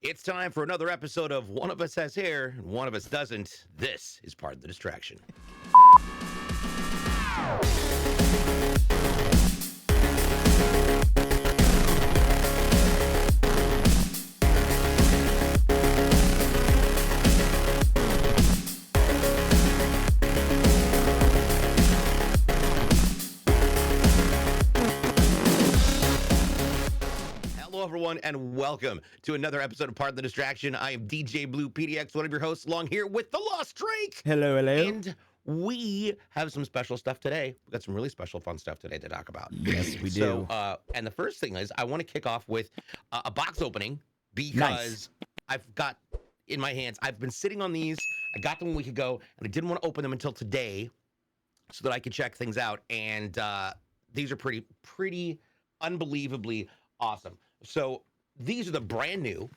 It's time for another episode of One of Us Has Hair and One of Us Doesn't. This is part of the distraction. Hello, everyone, and welcome to another episode of Part of the Distraction. I am DJBLUEPDX, one of your hosts, along here with TheLostDrake. Hello, hello. And we have some special stuff today. We've got some really special, fun stuff today to talk about. Yes, we So, do. and the first thing is I want to kick off with a box opening because I've got in my hands, I've been sitting on these. I got them a week ago, and I didn't want to open them until today so that I could check things out. And these are pretty unbelievably awesome. So these are the brand new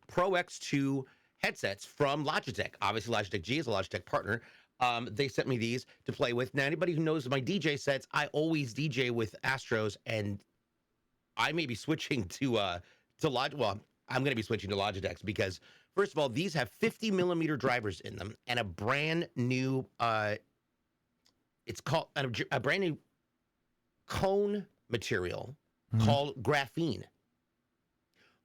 Pro X2 headsets from Logitech. Obviously, Logitech G is a Logitech partner. They sent me these to play with. Now, anybody who knows my DJ sets, I always DJ with Astros, and I may be switching to Well, I'm going to be switching to Logitech's because, first of all, these have 50 millimeter drivers in them and a brand new. It's called a brand new cone material called graphene.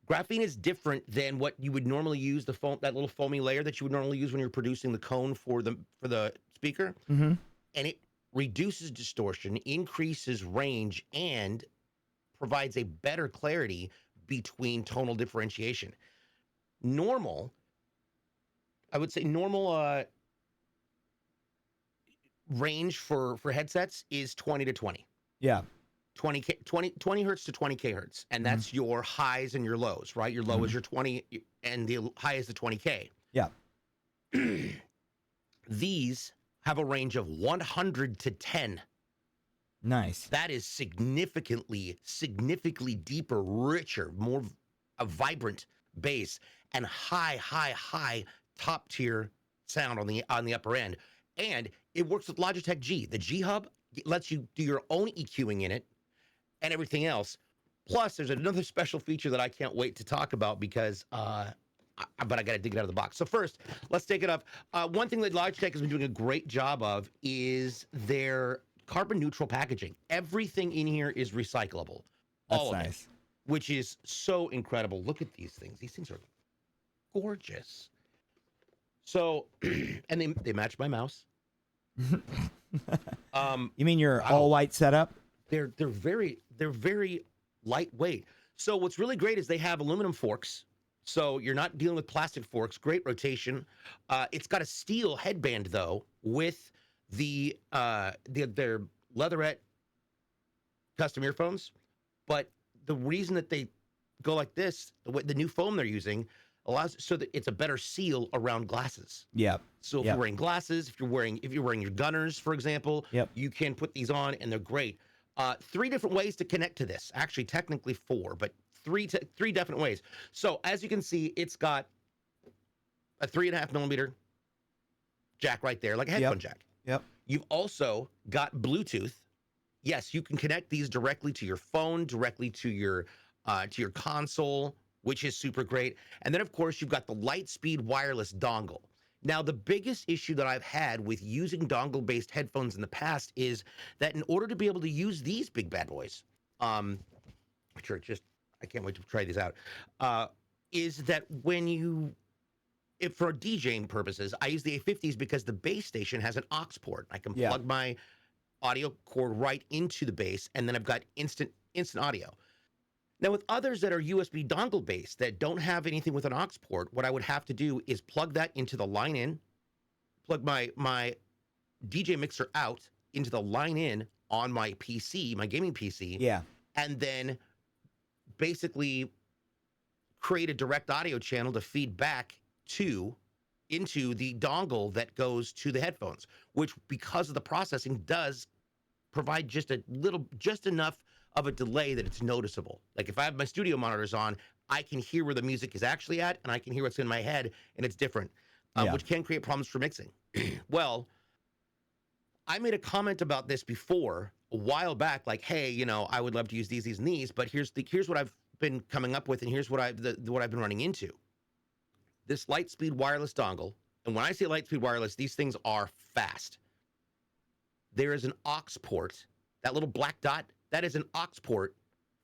Graphene is different than what you would normally use, the foam, that little foamy layer that you would normally use when you're producing the cone for the speaker. Mm-hmm. And it reduces distortion, increases range, and provides a better clarity between tonal differentiation. I would say normal range for headsets is 20 to 20. Yeah. 20 hertz to 20k hertz, and that's your highs and your lows, right? Your low is your 20 and the high is the 20k. Yeah. These have a range of 100 to 10. Nice. That is significantly deeper, richer, more a vibrant bass and high top tier sound on the upper end. And it works with Logitech G. The G Hub lets you do your own EQing in it and everything else. Plus, there's another special feature that I can't wait to talk about because, but I got to dig it out of the box. So first, let's take it up. One thing that Logitech has been doing a great job of is their carbon neutral packaging. Everything in here is recyclable. That's All of nice. it, which is so incredible. Look at these things. These things are gorgeous. So, and they match my mouse. You mean your all white setup? They're very lightweight. So what's really great is they have aluminum forks. So you're not dealing with plastic forks. Great rotation. It's got a steel headband though with their leatherette custom earphones. But the reason that they go like this, the new foam they're using allows so that it's a better seal around glasses. Yeah. So if you're wearing glasses, if you're wearing your Gunners, for example, you can put these on and they're great. 3 different ways to connect to this. Actually, technically 4, but three definite ways. So as you can see, it's got a 3.5 millimeter jack right there, like a headphone jack. Yep. You've also got Bluetooth. Yes, you can connect these directly to your phone, directly to your console, which is super great. And then, of course, you've got the Lightspeed wireless dongle. Now, the biggest issue that I've had with using dongle-based headphones in the past is that in order to be able to use these big bad boys, which are just, I can't wait to try these out, is that if for DJing purposes, I use the A50s because the base station has an aux port. I can plug my audio cord right into the base, and then I've got instant audio. Now, with others that are USB dongle based that don't have anything with an aux port, what I would have to do is plug that into the line in, plug my DJ mixer out into the line in on my PC, my gaming PC, and then basically create a direct audio channel to feed back into the dongle that goes to the headphones, which because of the processing does provide just enough of a delay that it's noticeable. Like if I have my studio monitors on, I can hear where the music is actually at, and I can hear what's in my head, and it's different, which can create problems for mixing. Well, I made a comment about this before a while back, like, hey, I would love to use these, and these, but here's what I've been coming up with, and here's what I've been running into. this Lightspeed wireless dongle, and when I say Lightspeed wireless, these things are fast. There is an aux port. That little black dot, that is an aux port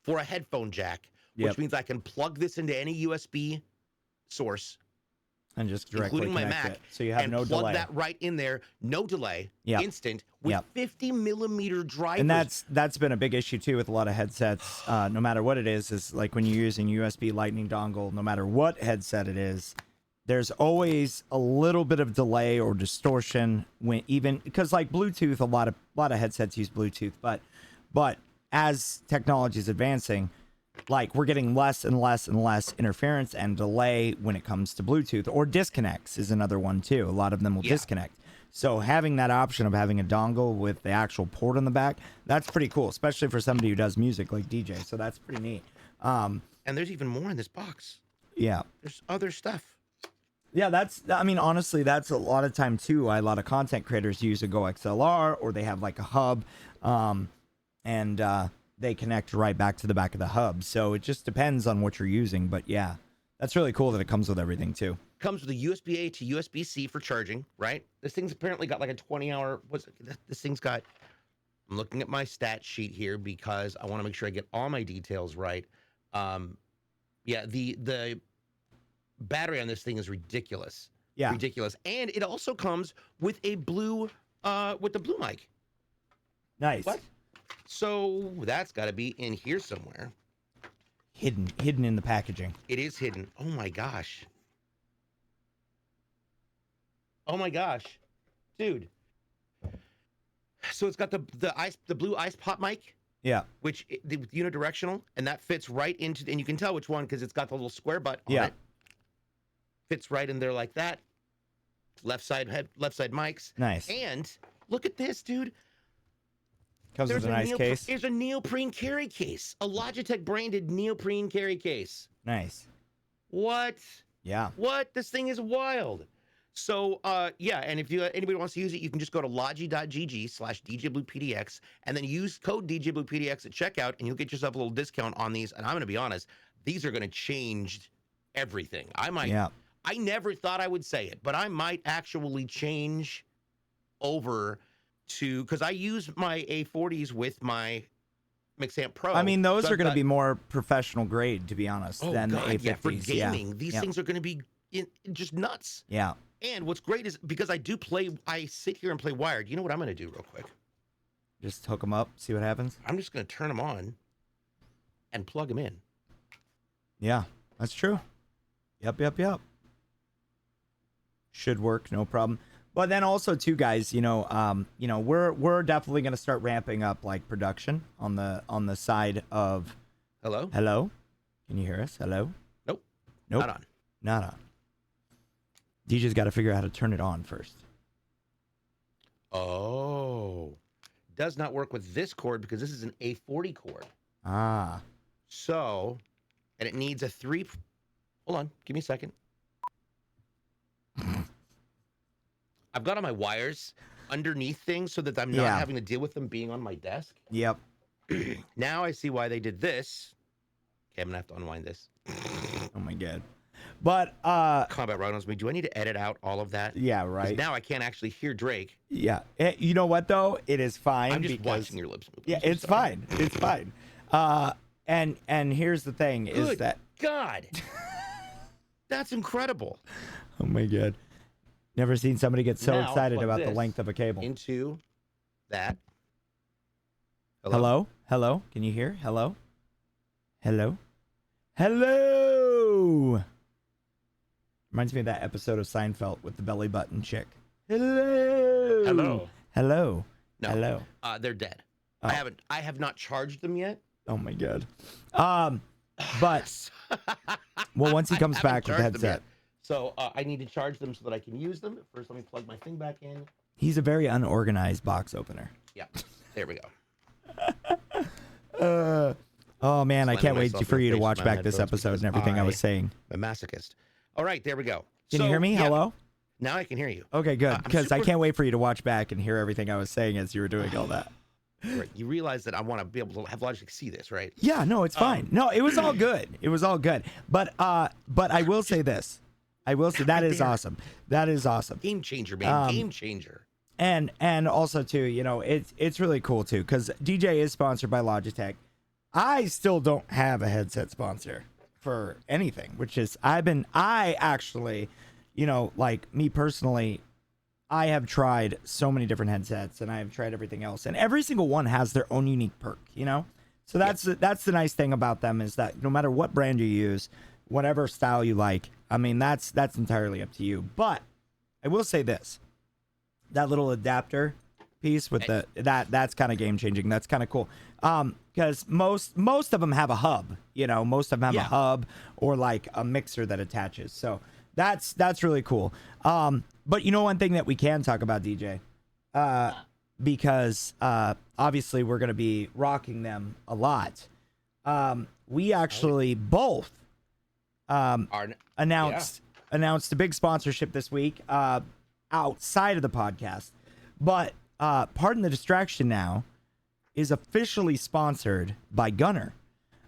for a headphone jack, which means I can plug this into any USB source and just directly including my connect Mac, it, so you have and no plug delay. that right in there, no delay, Yep. instant, with Yep. 50 millimeter drivers. And that's been a big issue too with a lot of headsets. No matter what it is like when you're using USB Lightning dongle, no matter what headset it is, there's always a little bit of delay or distortion when even because like Bluetooth, a lot of headsets use Bluetooth, but as technology is advancing, like we're getting less and less and less interference and delay when it comes to Bluetooth, or disconnects is another one too. A lot of them will disconnect. So having that option of having a dongle with the actual port on the back, that's pretty cool, especially for somebody who does music like DJ. So that's pretty neat. And there's even more in this box. Yeah. There's other stuff. Yeah, I mean, honestly, that's a lot of time too. A lot of content creators use a Go XLR, or they have like a hub, and they connect right back to the back of the hub. So it just depends on what you're using. But yeah, that's really cool that it comes with everything too. Comes with a USB-A to USB-C for charging, right? This thing's apparently got like a 20-hour, this thing's got, I'm looking at my stat sheet here because I want to make sure I get all my details right. Yeah, the battery on this thing is ridiculous. Yeah. Ridiculous. And it also comes with a blue, with the blue mic. Nice. What? So that's got to be in here somewhere. Hidden in the packaging. It is hidden. Oh my gosh. Oh my gosh, dude. So it's got the blue ice pop mic. Yeah. Which unidirectional, and that fits right into, and you can tell which one because it's got the little square butt on it. Fits right in there like that. Left side mics. Nice. And look at this, dude. Comes with a nice case. There's a neoprene carry case, a Logitech branded neoprene carry case. Nice. What? Yeah. What? This thing is wild. So, yeah, and if anybody wants to use it, you can just go to logi.gg/DJBLUEPDX and then use code DJBLUEPDX at checkout, and you'll get yourself a little discount on these. And I'm going to be honest, these are going to change everything. I never thought I would say it, but I might actually change over to, because I use my A40s with my Mixamp Pro. I mean, those are going to be more professional grade, to be honest, than the A50s. Yeah, for gaming, these things are going to be just nuts. Yeah. And what's great is because I sit here and play wired. You know what I'm going to do real quick? Just hook them up, see what happens. I'm just going to turn them on and plug them in. Yeah, that's true. Yep. Should work, no problem. But then also too, guys, we're definitely going to start ramping up like production on the side of. Hello? Can you hear us? Hello? Nope. Not on. DJ's got to figure out how to turn it on first. Oh. Does not work with this cord because this is an A40 cord. Ah. So, and it needs a 3. Hold on. Give me a second. I've got all my wires underneath things so that I'm not having to deal with them being on my desk. Yep. Now I see why they did this. Okay, I'm going to have to unwind this. Oh, my God. But Combat right on me. Do I need to edit out all of that? Yeah, right. Now I can't actually hear Drake. Yeah. You know what though? It is fine. I'm just watching your lips move. Yeah, it's fine. It's fine. And here's the thing: is that God, that's incredible. Oh my God! Never seen somebody get so Now, excited plug about the this length of a cable. Into that. Hello? Can you hear? Hello. Reminds me of that episode of Seinfeld with the belly button chick. Hello. No. Hello. They're dead. Oh. I have not charged them yet. Oh my God. But well, once he comes back with the headset. So I need to charge them so that I can use them. First, let me plug my thing back in. He's a very unorganized box opener. Yeah. There we go. Oh man, I can't wait for you to watch back this episode and everything I was saying. I'm a masochist. All right, there we go. Can you hear me? Hello? Now I can hear you. Okay, good. Because I can't wait for you to watch back and hear everything I was saying as you were doing all that. Right. You realize that I want to be able to have Logitech see this, right? Yeah, no, it's fine. No, it was all good. It was all good. But I will say this. I will say that Right is there. awesome. That is awesome. Game changer, man. Game changer. And also too, you know, it's really cool too because DJ is sponsored by Logitech. I still don't have a headset sponsor for anything, which is I actually, you know, like me personally, I have tried so many different headsets and I have tried everything else, and every single one has their own unique perk, you know. So that's the nice thing about them is that no matter what brand you use, whatever style you like, I mean that's entirely up to you. But I will say this. That little adapter piece with that's kind of game changing. That's kind of cool. Because most of them have a hub, you know, most of them have a hub or like a mixer that attaches. So that's really cool. But you know, one thing that we can talk about, DJ, because obviously we're going to be rocking them a lot. We actually both announced a big sponsorship this week outside of the podcast, but Pardon the Distraction now is officially sponsored by Gunner.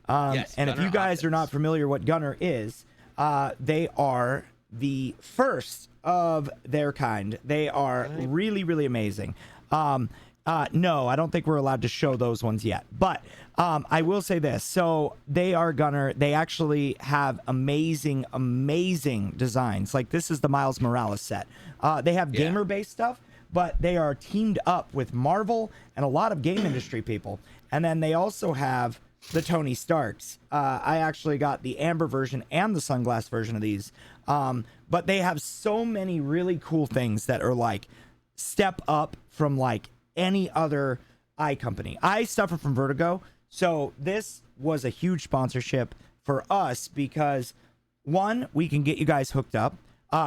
Yes, and Gunner if you guys Optics. are not familiar what Gunner is, they are the first of their kind. They are really, really amazing. No, I don't think we're allowed to show those ones yet, but I will say this. So they are Gunner. They actually have amazing, amazing designs. Like this is the Miles Morales set. They have gamer-based stuff, but they are teamed up with Marvel and a lot of game industry people. And then they also have the Tony Starks. I actually got the amber version and the sunglass version of these. But they have so many really cool things that are like step up from like any other eye company. I suffer from vertigo, so this was a huge sponsorship for us because one, we can get you guys hooked up.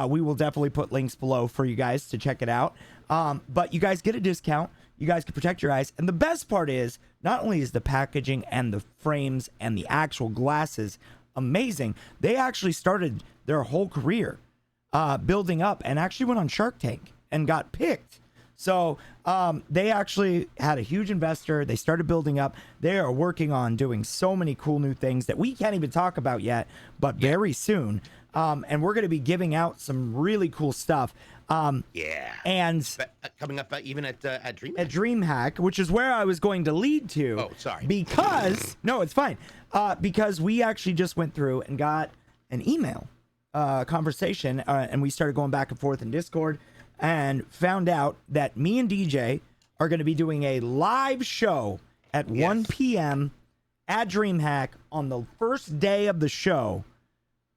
We will definitely put links below for you guys to check it out. But you guys get a discount. You guys can protect your eyes. And the best part is, not only is the packaging and the frames and the actual glasses amazing, they actually started their whole career building up and actually went on Shark Tank and got picked. So they actually had a huge investor. They started building up. They are working on doing so many cool new things that we can't even talk about yet, but very soon. And we're going to be giving out some really cool stuff. And coming up even at Dreamhack. At Dreamhack, which is where I was going to lead to. Oh, sorry. Because no, it's fine. Because we actually just went through and got an email conversation, and we started going back and forth in Discord, and found out that me and DJ are going to be doing a live show at 1 p.m. at Dreamhack on the first day of the show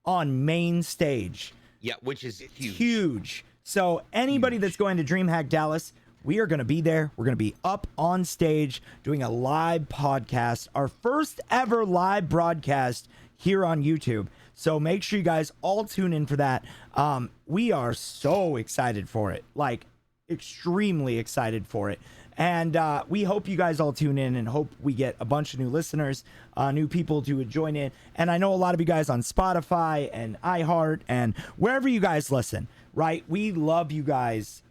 on main stage. Yeah, which is huge. Huge. So anybody that's going to Dreamhack Dallas, we are going to be there. We're going to be up on stage doing a live podcast, our first ever live broadcast here on YouTube. So make sure you guys all tune in for that. We are so excited for it, like extremely excited for it. And we hope you guys all tune in and hope we get a bunch of new listeners, new people to join in. And I know a lot of you guys on Spotify and iHeart and wherever you guys listen, right? We love you guys.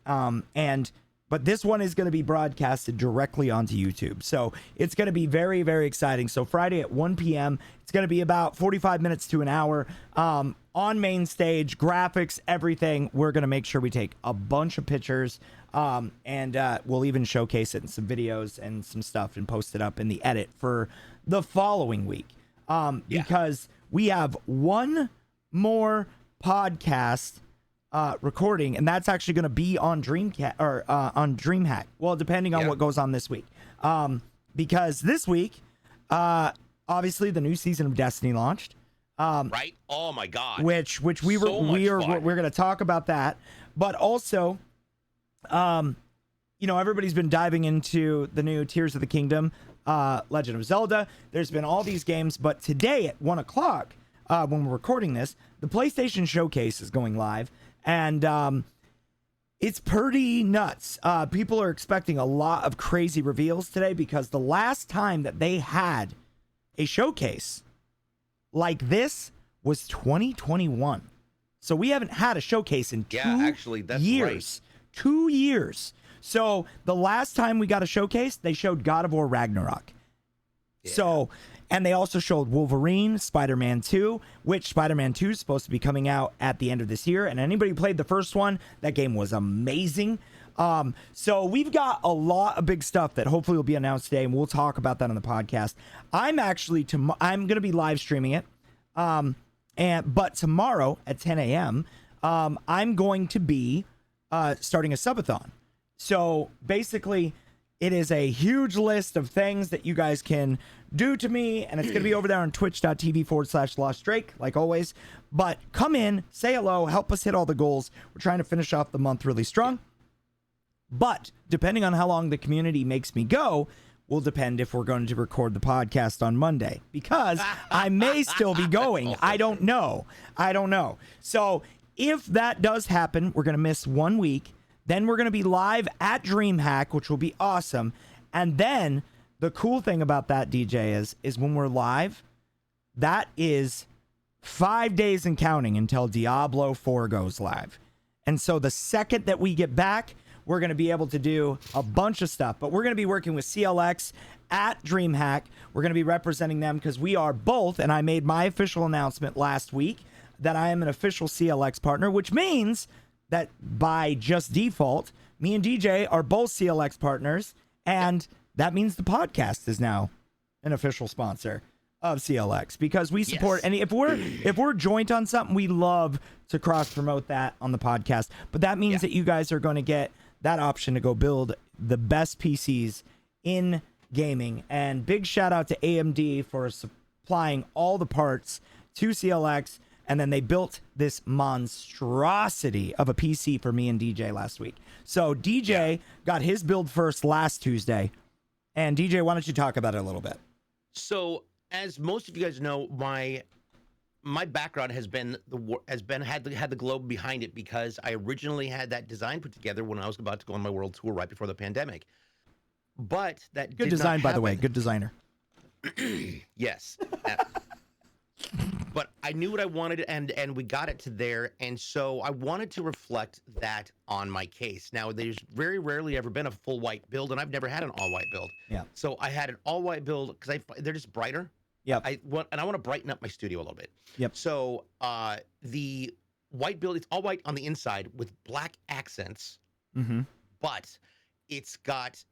But this one is going to be broadcasted directly onto YouTube. So it's going to be very, very exciting. So Friday at 1 p.m., it's going to be about 45 minutes to an hour on main stage, graphics, everything. We're going to make sure we take a bunch of pictures and we'll even showcase it in some videos and some stuff and post it up in the edit for the following week. Because we have one more podcast recording, and that's actually going to be on on Dreamhack. Well, depending on what goes on this week, because this week, obviously, the new season of Destiny launched. Right? Oh my God! Which we're going to talk about that, but also, everybody's been diving into the new Tears of the Kingdom, Legend of Zelda. There's been all these games, but today at 1 o'clock, when we're recording this, the PlayStation Showcase is going live. And it's pretty nuts. People are expecting a lot of crazy reveals today because the last time that they had a showcase like this was 2021. So we haven't had a showcase in 2 years. Right. 2 years. So the last time we got a showcase, they showed God of War Ragnarok. Yeah. So And they also showed Wolverine, Spider-Man 2, which Spider-Man 2 is supposed to be coming out at the end of this year. And anybody who played the first one, that game was amazing. So we've got a lot of big stuff that hopefully will be announced today, and we'll talk about that on the podcast. I'm going to be live streaming it. But tomorrow at 10 a.m., I'm going to be starting a subathon. So basically, it is a huge list of things that you guys can do to me, and it's going to be over there on twitch.tv/LostDrake, like always. But come in, say hello, help us hit all the goals. We're trying to finish off the month really strong. But depending on how long the community makes me go, will depend if we're going to record the podcast on Monday, because I may still be going. I don't know. So if that does happen, we're going to miss 1 week. Then we're going to be live at Dreamhack, which will be awesome. And then the cool thing about that, DJ, is when we're live, that is 5 days and counting until Diablo 4 goes live. And so the second that we get back, we're going to be able to do a bunch of stuff. But we're going to be working with CLX at Dreamhack. We're going to be representing them because we are both, and I made my official announcement last week that I am an official CLX partner, which means that by just default, me and DJ are both CLX partners, and that means the podcast is now an official sponsor of CLX because we support any if we're joint on something, we love to cross promote that on the podcast. But that means that you guys are going to get that option to go build the best PCs in gaming. And big shout out to AMD for supplying all the parts to CLX. And then they built this monstrosity of a PC for me and DJ last week. So DJ got his build first last Tuesday. And DJ, why don't you talk about it a little bit? So, as most of you guys know, my background has had the globe behind it because I originally had that design put together when I was about to go on my world tour right before the pandemic. But that good design, by the way, good designer. Yes. But I knew what I wanted, and we got it to there, and so I wanted to reflect that on my case. Now, there's very rarely ever been a full white build, and I've never had an all white build. Yeah. So I had an all white build because they're just brighter. Yep. I want to brighten up my studio a little bit. Yep. So the white build, it's all white on the inside with black accents, but it's got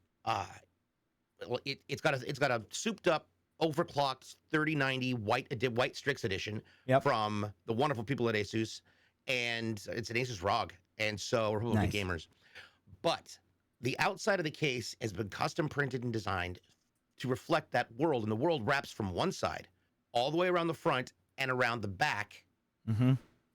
it's got a souped up, overclocked 3090 white Strix edition from the wonderful people at Asus, and it's an Asus ROG, and so we're big gamers. But the outside of the case has been custom printed and designed to reflect that world, and the world wraps from one side all the way around the front and around the back.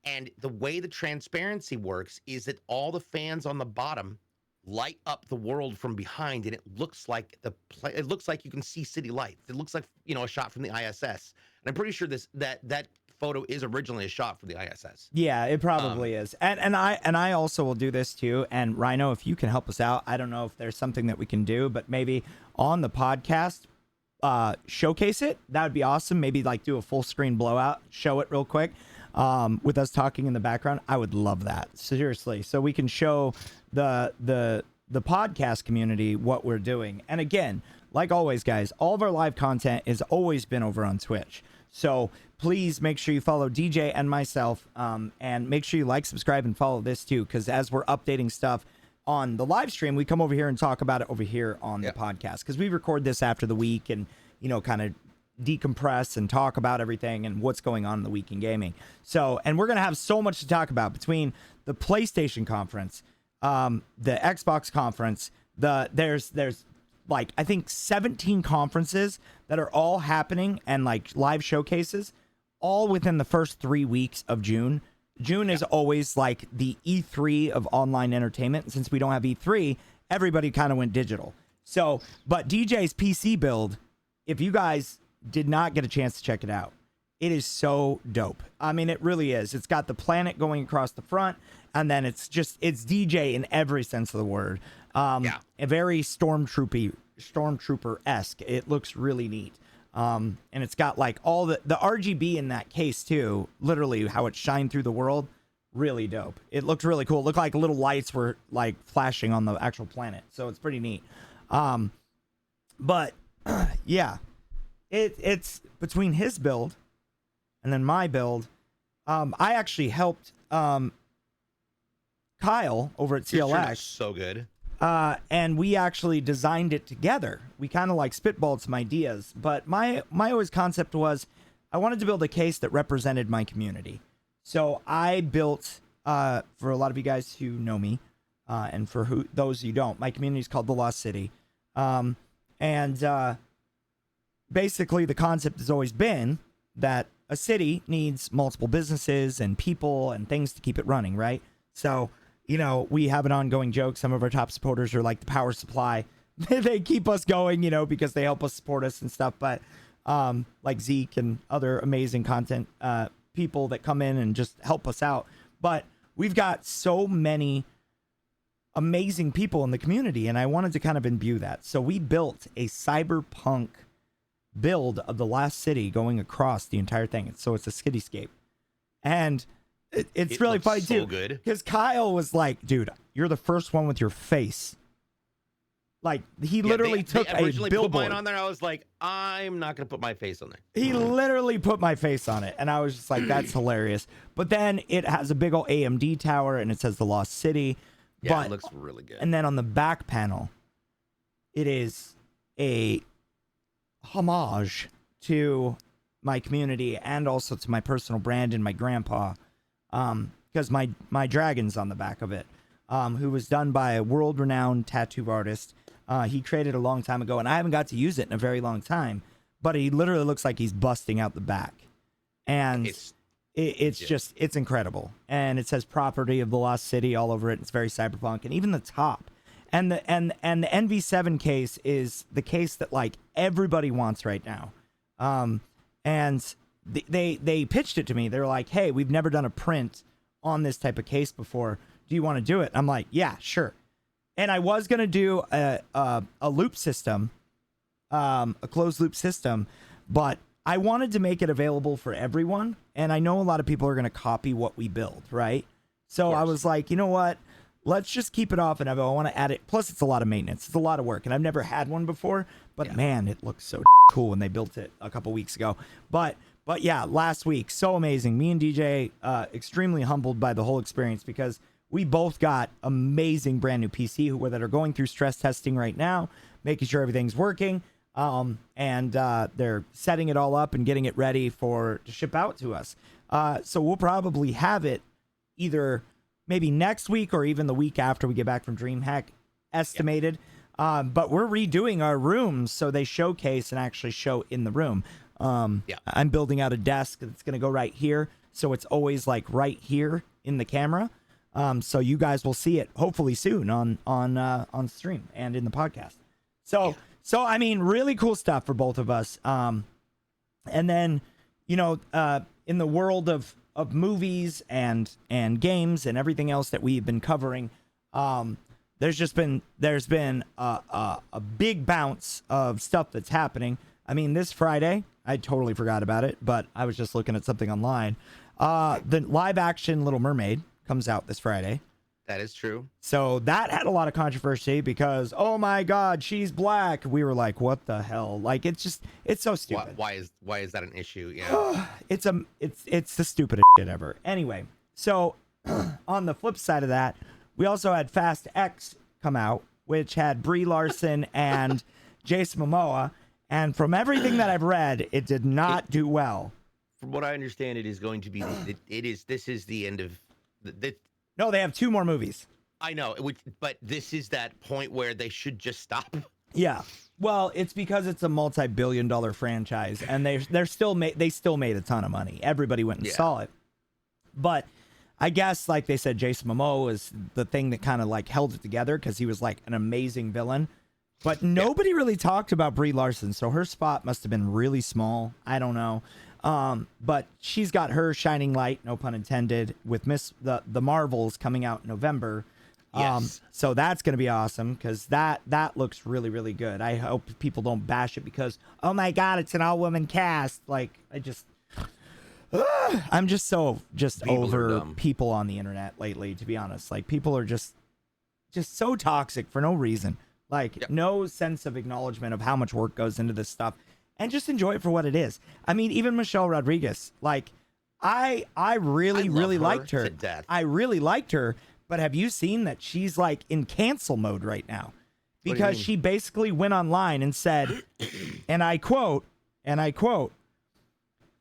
And the way the transparency works is that all the fans on the bottom light up the world from behind, and it looks like you can see city lights. It looks like, a shot from the ISS. And I'm pretty sure that photo is originally a shot from the ISS. Yeah, it probably is. And I also will do this too. And Rhino, if you can help us out, I don't know if there's something that we can do, but maybe on the podcast, showcase it. That would be awesome. Maybe like do a full screen blowout, show it real quick, with us talking in the background. I would love that, seriously. So we can show the podcast community what we're doing. And again, like always, guys, all of our live content has always been over on Twitch. So please make sure you follow DJ and myself, and make sure you like, subscribe, and follow this too, because as we're updating stuff on the live stream, we come over here and talk about it over here on the podcast, because we record this after the week and, kind of decompress and talk about everything and what's going on in the week in gaming. So, and we're going to have so much to talk about between the PlayStation conference, the Xbox conference, there's like, I think 17 conferences that are all happening and like live showcases all within the first 3 weeks of June. June is always like the E3 of online entertainment. And since we don't have E3, everybody kind of went digital. So, but DJ's PC build, if you guys did not get a chance to check it out, it is so dope. I mean, it really is. It's got the planet going across the front, and then it's DJ in every sense of the word. A very stormtrooper-esque. It looks really neat. And it's got like all the RGB in that case too, literally how it shined through the world. Really dope. It looked really cool. It looked like little lights were like flashing on the actual planet. So it's pretty neat. But yeah, it's between his build and then my build. I actually helped Kyle over at Your stream CLX. is so good. And we actually designed it together. We kind of like spitballed some ideas, but my always concept was I wanted to build a case that represented my community. So I built, for a lot of you guys who know me, and for those who don't, my community is called The Lost City. Basically the concept has always been that a city needs multiple businesses and people and things to keep it running, right? So, you know, we have an ongoing joke. Some of our top supporters are like the power supply. They keep us going, you know, because they help us support us and stuff. But like Zeke and other amazing content people that come in and just help us out. But we've got so many amazing people in the community, and I wanted to kind of imbue that. So we built a cyberpunk build of the last city going across the entire thing. So it's a cityscape. And it's really looks funny so too, good. because Kyle was like, "Dude, you're the first one with your face." Like he literally took they originally a billboard. put mine on there. I was like, I'm not gonna put my face on there. He literally put my face on it, and I was just like, "That's hilarious." But then it has a big old AMD tower, and it says the Lost City. Yeah, But, it looks really good. and then on the back panel, it is a homage to my community and also to my personal brand and my grandpa. Because my dragon's on the back of it, who was done by a world-renowned tattoo artist. He created a long time ago, and I haven't got to use it in a very long time, but he literally looks like he's busting out the back. And it's incredible. And it says property of the Lost City all over it. It's very cyberpunk, and even the top. And the NV7 case is the case that like everybody wants right now. And they pitched it to me. They're like, "Hey, we've never done a print on this type of case before. Do you want to do it?" I'm like, "Yeah, sure." And I was gonna do a loop system, a closed loop system, but I wanted to make it available for everyone. And I know a lot of people are gonna copy what we build, right? So I was like, you know what? Let's just keep it off, and I want to add it. Plus, it's a lot of maintenance. It's a lot of work, and I've never had one before. But man, it looks so cool when they built it a couple weeks ago. But yeah, last week, so amazing. Me and DJ, extremely humbled by the whole experience because we both got amazing brand new PC that are going through stress testing right now, making sure everything's working. And they're setting it all up and getting it ready to ship out to us. So we'll probably have it either maybe next week or even the week after we get back from Dreamhack, estimated. But we're redoing our rooms so they showcase and actually show in the room. I'm building out a desk that's going to go right here, so it's always like right here in the camera. So you guys will see it hopefully soon on stream and in the podcast. So I mean, really cool stuff for both of us. And then, you know, in the world of movies and games and everything else that we've been covering, there's been a big bounce of stuff that's happening. I mean, this Friday, I totally forgot about it, but I was just looking at something online. The live action Little Mermaid comes out this Friday. That is true. So that had a lot of controversy because, oh my God, she's black. We were like, what the hell? Like, it's so stupid. Why is that an issue? Yeah. It's the stupidest shit ever. Anyway, so on the flip side of that, we also had Fast X come out, which had Brie Larson and Jason Momoa. And from everything that I've read, it did not do well. From what I understand, it is going to be. This is the end of. No, they have 2 more movies. I know, but this is that point where they should just stop. Yeah. Well, it's because it's a multi-billion-dollar they still made a ton of money. Everybody went and saw it. But I guess, like they said, Jason Momoa was the thing that kind of like held it together because he was like an amazing villain. But nobody really talked about Brie Larson, so her spot must have been really small. I don't know. But she's got her shining light, no pun intended, with the Marvels coming out in November. Yes. So that's going to be awesome because that looks really, really good. I hope people don't bash it because, oh my God, it's an all-woman cast. Like, I'm just so over people on the internet lately, to be honest. Like, people are just so toxic for no reason. Like, no sense of acknowledgement of how much work goes into this stuff. and just enjoy it for what it is. I mean, even Michelle Rodriguez, like I really love her liked her. to death. I really liked her, but have you seen that she's like in cancel mode right now? What do you Because mean? she basically went online and said, and I quote,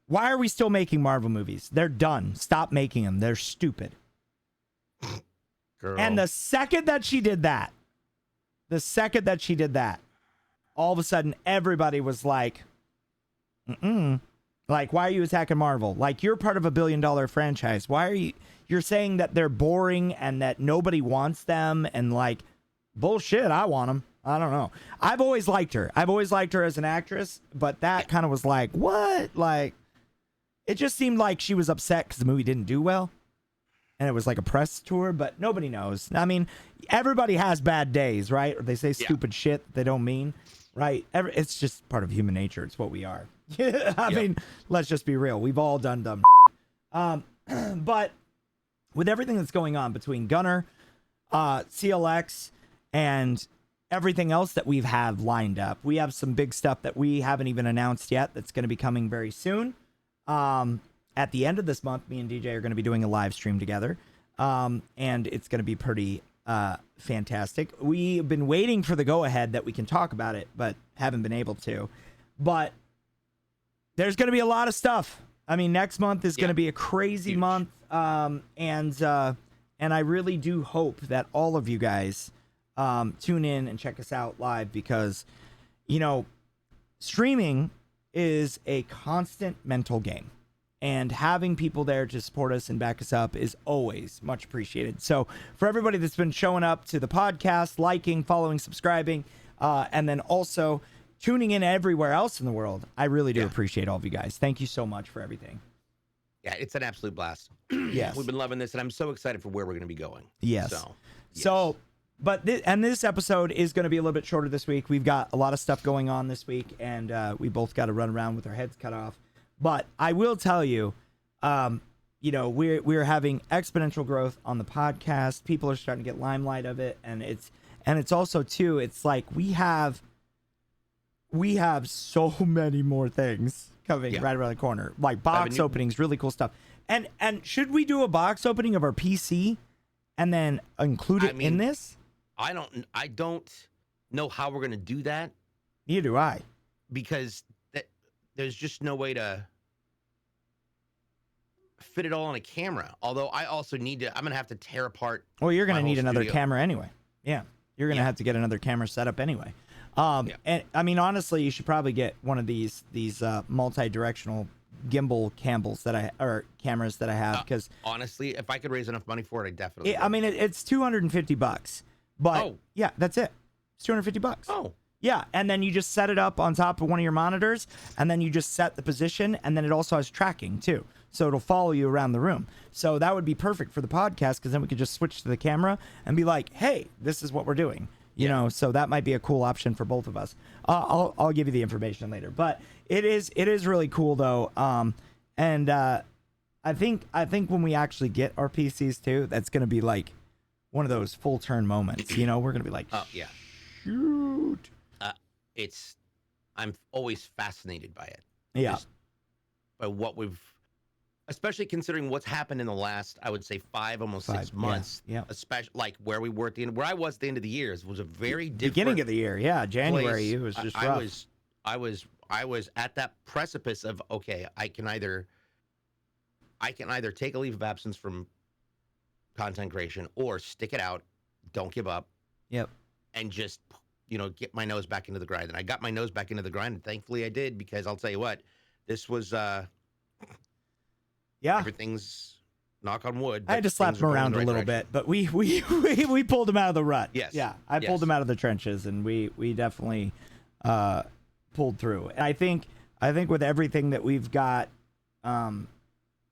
"Why are we still making Marvel movies? They're done. Stop making them. They're stupid." Girl. And the second that she did that, all of a sudden everybody was like, like, why are you attacking Marvel? Like, you're part of a $1 billion franchise. Why are you're saying that they're boring and that nobody wants them, and like, bullshit, I want them. I don't know. I've always liked her. I've always liked her as an actress, but that kind of was like, what? Like, it just seemed like she was upset because the movie didn't do well. And it was like a press tour, but nobody knows. I mean, everybody has bad days, right? Or they say stupid shit that they don't mean, right? It's just part of human nature. It's what we are. I mean, let's just be real. We've all done dumb but with everything that's going on between Gunner, CLX, and everything else that we have lined up, we have some big stuff that we haven't even announced yet that's going to be coming very soon. At the end of this month, me and DJ are going to be doing a live stream together, and it's going to be pretty fantastic. We've been waiting for the go-ahead that we can talk about it, but haven't been able to. But there's going to be a lot of stuff. I mean, next month is going to be a crazy month, and I really do hope that all of you guys tune in and check us out live, because, you know, streaming is a constant mental game. And having people there to support us and back us up is always much appreciated. So for everybody that's been showing up to the podcast, liking, following, subscribing, and then also tuning in everywhere else in the world, I really do appreciate all of you guys. Thank you so much for everything. Yeah, it's an absolute blast. Yes. We've been loving this, and I'm so excited for where we're going to be going. Yes. So, yes. So, but this episode is going to be a little bit shorter this week. We've got a lot of stuff going on this week, and we both got to run around with our heads cut off. But I will tell you, you know, we're having exponential growth on the podcast. People are starting to get limelight of it, and it's also too, it's like we have so many more things coming right around the corner, like box openings, really cool stuff. And should we do a box opening of our PC and then include it in this? I don't know how we're gonna do that. Neither do I, because there's just no way to fit it all on a camera. Although I also I'm gonna have to tear apart. Well, you're gonna need another studio. camera anyway. Yeah, you're gonna have to get another camera set up anyway. And I mean, honestly, you should probably get one of these multi-directional gimbal cameras that I have, because honestly, if I could raise enough money for it, I definitely would. I mean, it's $250, but yeah, that's it. It's $250. Oh. Yeah, and then you just set it up on top of one of your monitors, and then you just set the position, and then it also has tracking too, so it'll follow you around the room. So that would be perfect for the podcast, because then we could just switch to the camera and be like, hey, this is what we're doing. You know, so that might be a cool option for both of us. I'll give you the information later, but it is really cool though. And I think when we actually get our PCs too, that's gonna be like one of those full turn moments. You know, we're gonna be like, shoot. I'm always fascinated by it. Yeah. Just by what especially considering what's happened in the last, I would say 6 months. Yeah. Especially like where we were at the end, where I was at the end of the year was a very different beginning of the year. Yeah. January, place. it was just rough. I was at that precipice of, okay, I can either take a leave of absence from content creation or stick it out, don't give up. Yep. And just, you know, get my nose back into the grind. And I got my nose back into the grind, and thankfully I did, because I'll tell you what, this was everything's, knock on wood. I had to slap him around a little bit, but we pulled him out of the rut. Yes. Yeah. I pulled him out of the trenches, and we definitely pulled through. And I think with everything that we've got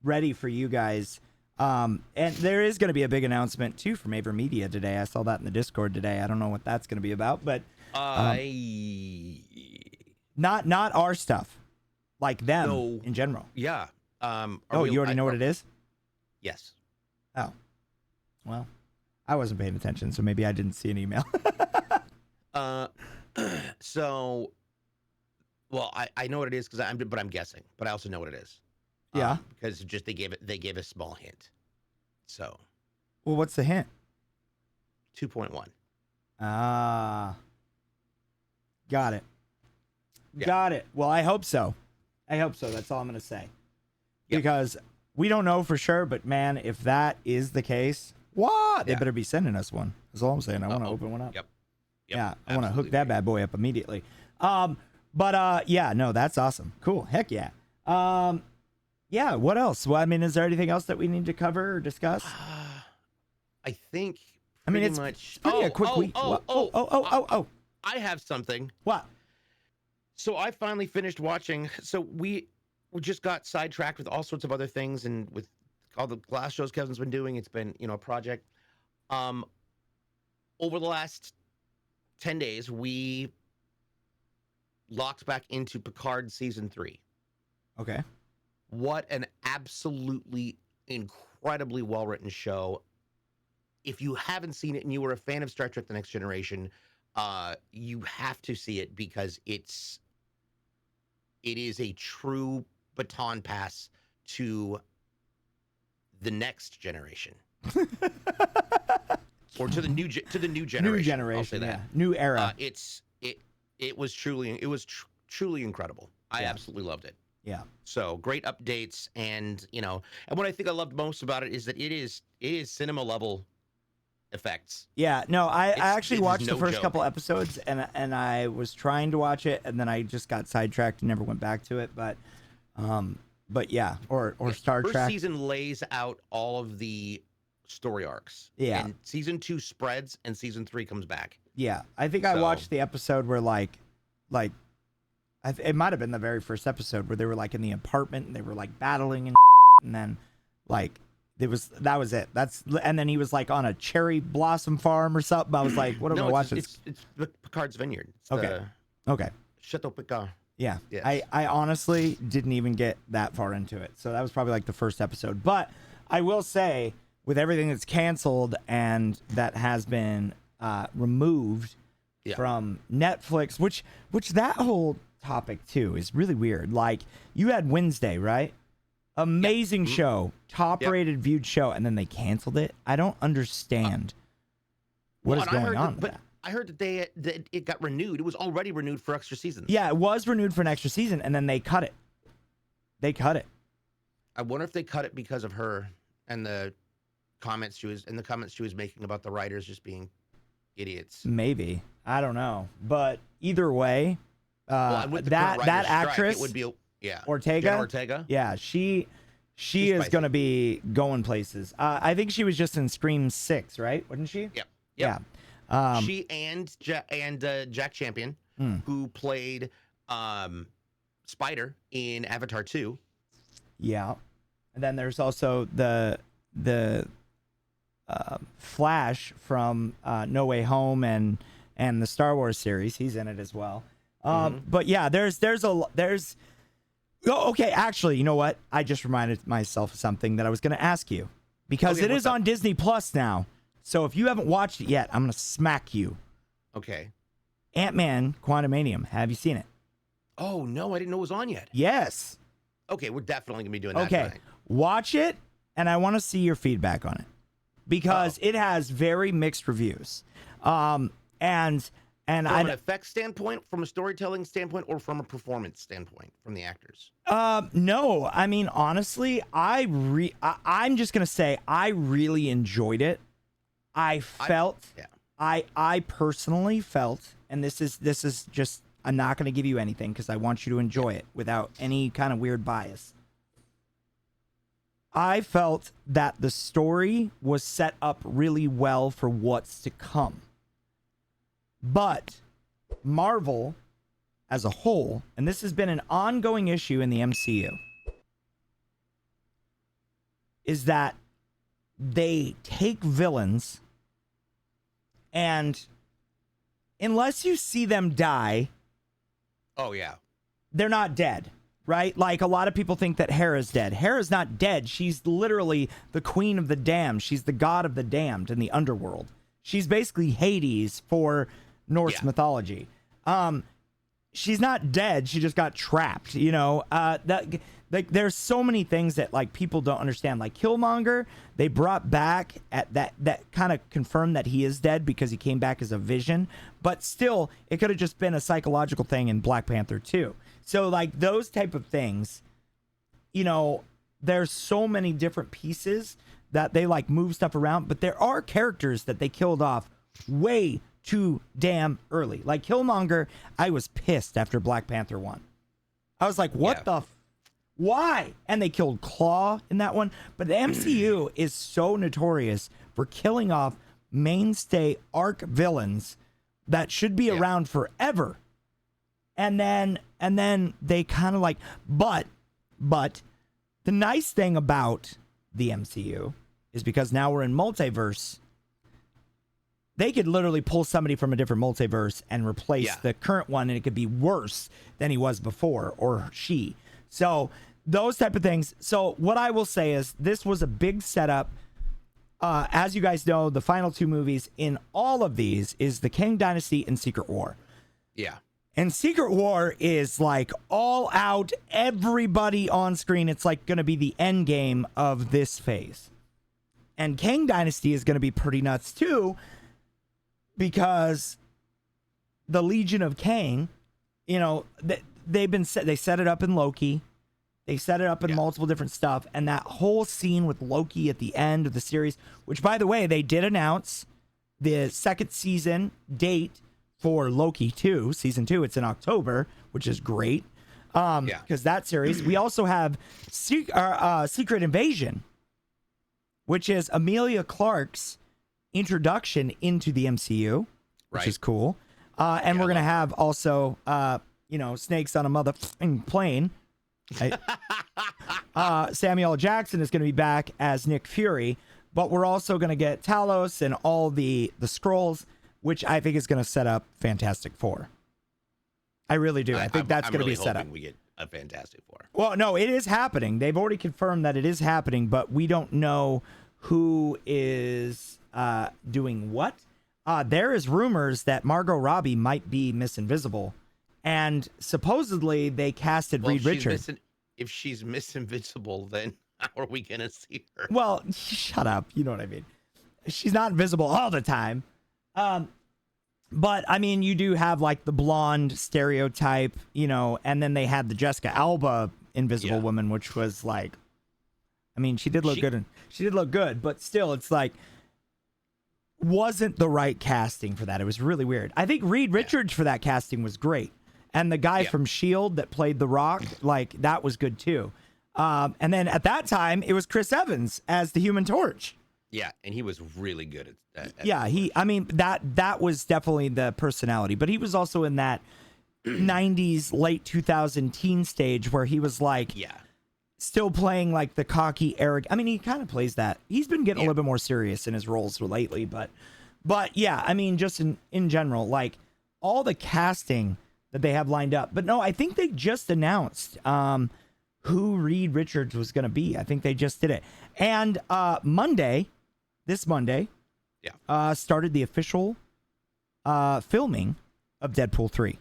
ready for you guys, and there is going to be a big announcement too from Aver Media today. I saw that in the Discord today. I don't know what that's going to be about, but not our stuff, like them in general. Yeah. You already know what it is? Yes. Oh, well, I wasn't paying attention, so maybe I didn't see an email. So Well, I know what it is because I'm guessing, but I also know what it is. Yeah. Because just they gave a small hint. So Well, what's the hint? 2.1. Ah. Got it. Yeah. Got it. Well, I hope so. I hope so. That's all I'm going to say. Yep. Because we don't know for sure, but man, if that is the case, what? They Yeah. better be sending us one. That's all I'm saying. I want to open one up. Yep. Yeah, I want to hook absolutely. that bad boy up immediately. Yeah, no, that's awesome. Cool. Heck yeah. Yeah, what else? Well, I mean, is there anything else that we need to cover or discuss? I think. I mean, pretty it's much. pretty a quick week. Oh. I have something. What? So I finally finished watching. So we just got sidetracked with all sorts of other things, and with all the glass shows Kevin's been doing, it's been a project. Over the last 10 days, we locked back into Picard season 3. Okay. What an absolutely incredibly well written show. If you haven't seen it and you were a fan of Star Trek The Next Generation, you have to see it because it is a true baton pass to the next generation. Or to the new generation. New generation, I'll say that. yeah. New era. It was truly incredible. I absolutely loved it. Yeah. So great updates, and what I think I loved most about it is that it is cinema level effects. Yeah, no, I actually it's watched the no first joke. couple episodes, and I was trying to watch it, and then I just got sidetracked and never went back to it. But yeah, or Star First Trek. season lays out all of the story arcs. Yeah. And season 2 spreads, and season 3 comes back. Yeah, I think I So- watched the episode where it might have been the very first episode where they were like in the apartment and they were like battling and then like that was it. And then he was like on a cherry blossom farm or something. I was like, what am I watching? It's Picard's Vineyard. It's Okay. the Okay. Chateau Picard. Yeah. Yes. I honestly didn't even get that far into it. So that was probably like the first episode. But I will say, with everything that's canceled and that has been removed Yeah. from Netflix, which that whole topic too is really weird. Like, you had Wednesday, right? Amazing show, top rated viewed show, and then they canceled it. I don't understand what is going on with that. I heard that it got renewed. It was already renewed for extra seasons. Yeah, it was renewed for an extra season, and then they cut it. I wonder if they cut it because of her and the comments she was making about the writers just being idiots. Maybe, I don't know, but either way, And with the current that writers' strike, actress, it would be Ortega. Jenna Ortega. Yeah, she She's is spicy. going to be going places. I think she was just in Scream 6, right? Wasn't she? Yep. Yeah. She and Jack Champion, who played Spider in Avatar 2. Yeah. And then there's also the Flash from No Way Home and the Star Wars series. He's in it as well. But yeah, there's okay, actually, you know what? I just reminded myself of something that I was going to ask you, because Okay, it is what's up? on Disney Plus now. So if you haven't watched it yet, I'm going to smack you. Okay. Ant-Man Quantumanium. Have you seen it? Oh no, I didn't know it was on yet. Yes. Okay, we're definitely gonna be doing that Okay. tonight. Watch it, and I want to see your feedback on it, because it has very mixed reviews. And From I an effects standpoint, from a storytelling standpoint, or from a performance standpoint from the actors. no, I mean, honestly, I'm just gonna say I really enjoyed it. I personally felt, and this is just, I'm not gonna give you anything because I want you to enjoy it without any kind of weird bias. I felt that the story was set up really well for what's to come. But Marvel as a whole, and this has been an ongoing issue in the MCU, is that they take villains, and unless you see them die, Oh yeah. they're not dead, right? Like, a lot of people think that Hera's dead. Hera's not dead. She's literally the queen of the damned. She's the god of the damned in the underworld. She's basically Hades for Norse mythology. she's not dead. She just got trapped. You know, that like there's so many things that like people don't understand. Like Killmonger, they brought back at that kind of confirmed that he is dead because he came back as a Vision. But still, it could have just been a psychological thing in Black Panther too. So like those type of things, you know, there's so many different pieces that they like move stuff around. But there are characters that they killed off way too damn early. Like Killmonger, I was pissed after Black Panther 1. I was like, what the why? And they killed Claw in that one. But the MCU is so notorious for killing off mainstay arc villains that should be around forever. And then they kind of like, but the nice thing about the MCU is because now we're in multiverse, they could literally pull somebody from a different multiverse and replace the current one, and it could be worse than he was before, or she. So those type of things. So what I will say is this was a big setup. As you guys know, the final 2 movies in all of these is the Kang Dynasty and Secret War. Yeah. And Secret War is like all out, everybody on screen. It's like going to be the end game of this phase. And Kang Dynasty is going to be pretty nuts too, because the Legion of Kang, you know, they set it up in Loki. They set it up in multiple different stuff. And that whole scene with Loki at the end of the series, which, by the way, they did announce the second season date for Loki 2, season 2. It's in October, which is great. Because that series. We also have Secret Invasion, which is Emilia Clarke's introduction into the MCU, which is cool. And we're going to have also, snakes on a motherfucking plane. Samuel L. Jackson is going to be back as Nick Fury, but we're also going to get Talos and all the Skrulls, which I think is going to set up Fantastic Four. I really do. I think that's going to be set up. We get a Fantastic Four. Well, no, it is happening. They've already confirmed that it is happening, but we don't know who is doing what. There is rumors that Margot Robbie might be Miss Invisible. And supposedly they casted Reed Richards. If she's Miss Invisible, then how are we going to see her? Well, shut up. You know what I mean? She's not invisible all the time. But, I mean, you do have, like, the blonde stereotype, you know, and then they had the Jessica Alba Invisible Woman, which was, like, I mean, she did look good. She did look good, but still, it's like, wasn't the right casting for that. It was really weird. I think Reed Richards for that casting was great. And the guy from S.H.I.E.L.D. that played The Rock, like, that was good, too. And then at that time, it was Chris Evans as the Human Torch. Yeah, and he was really good at I mean, that was definitely the personality. But he was also in that 90s, late 2000 teen stage where he was, like, still playing, like, the cocky, arrogant. I mean, he kind of plays that. He's been getting a little bit more serious in his roles lately. But yeah, I mean, just in general, like, all the casting that they have lined up. But no, I think they just announced who Reed Richards was going to be. I think they just did it. And this Monday, started the official filming of Deadpool 3.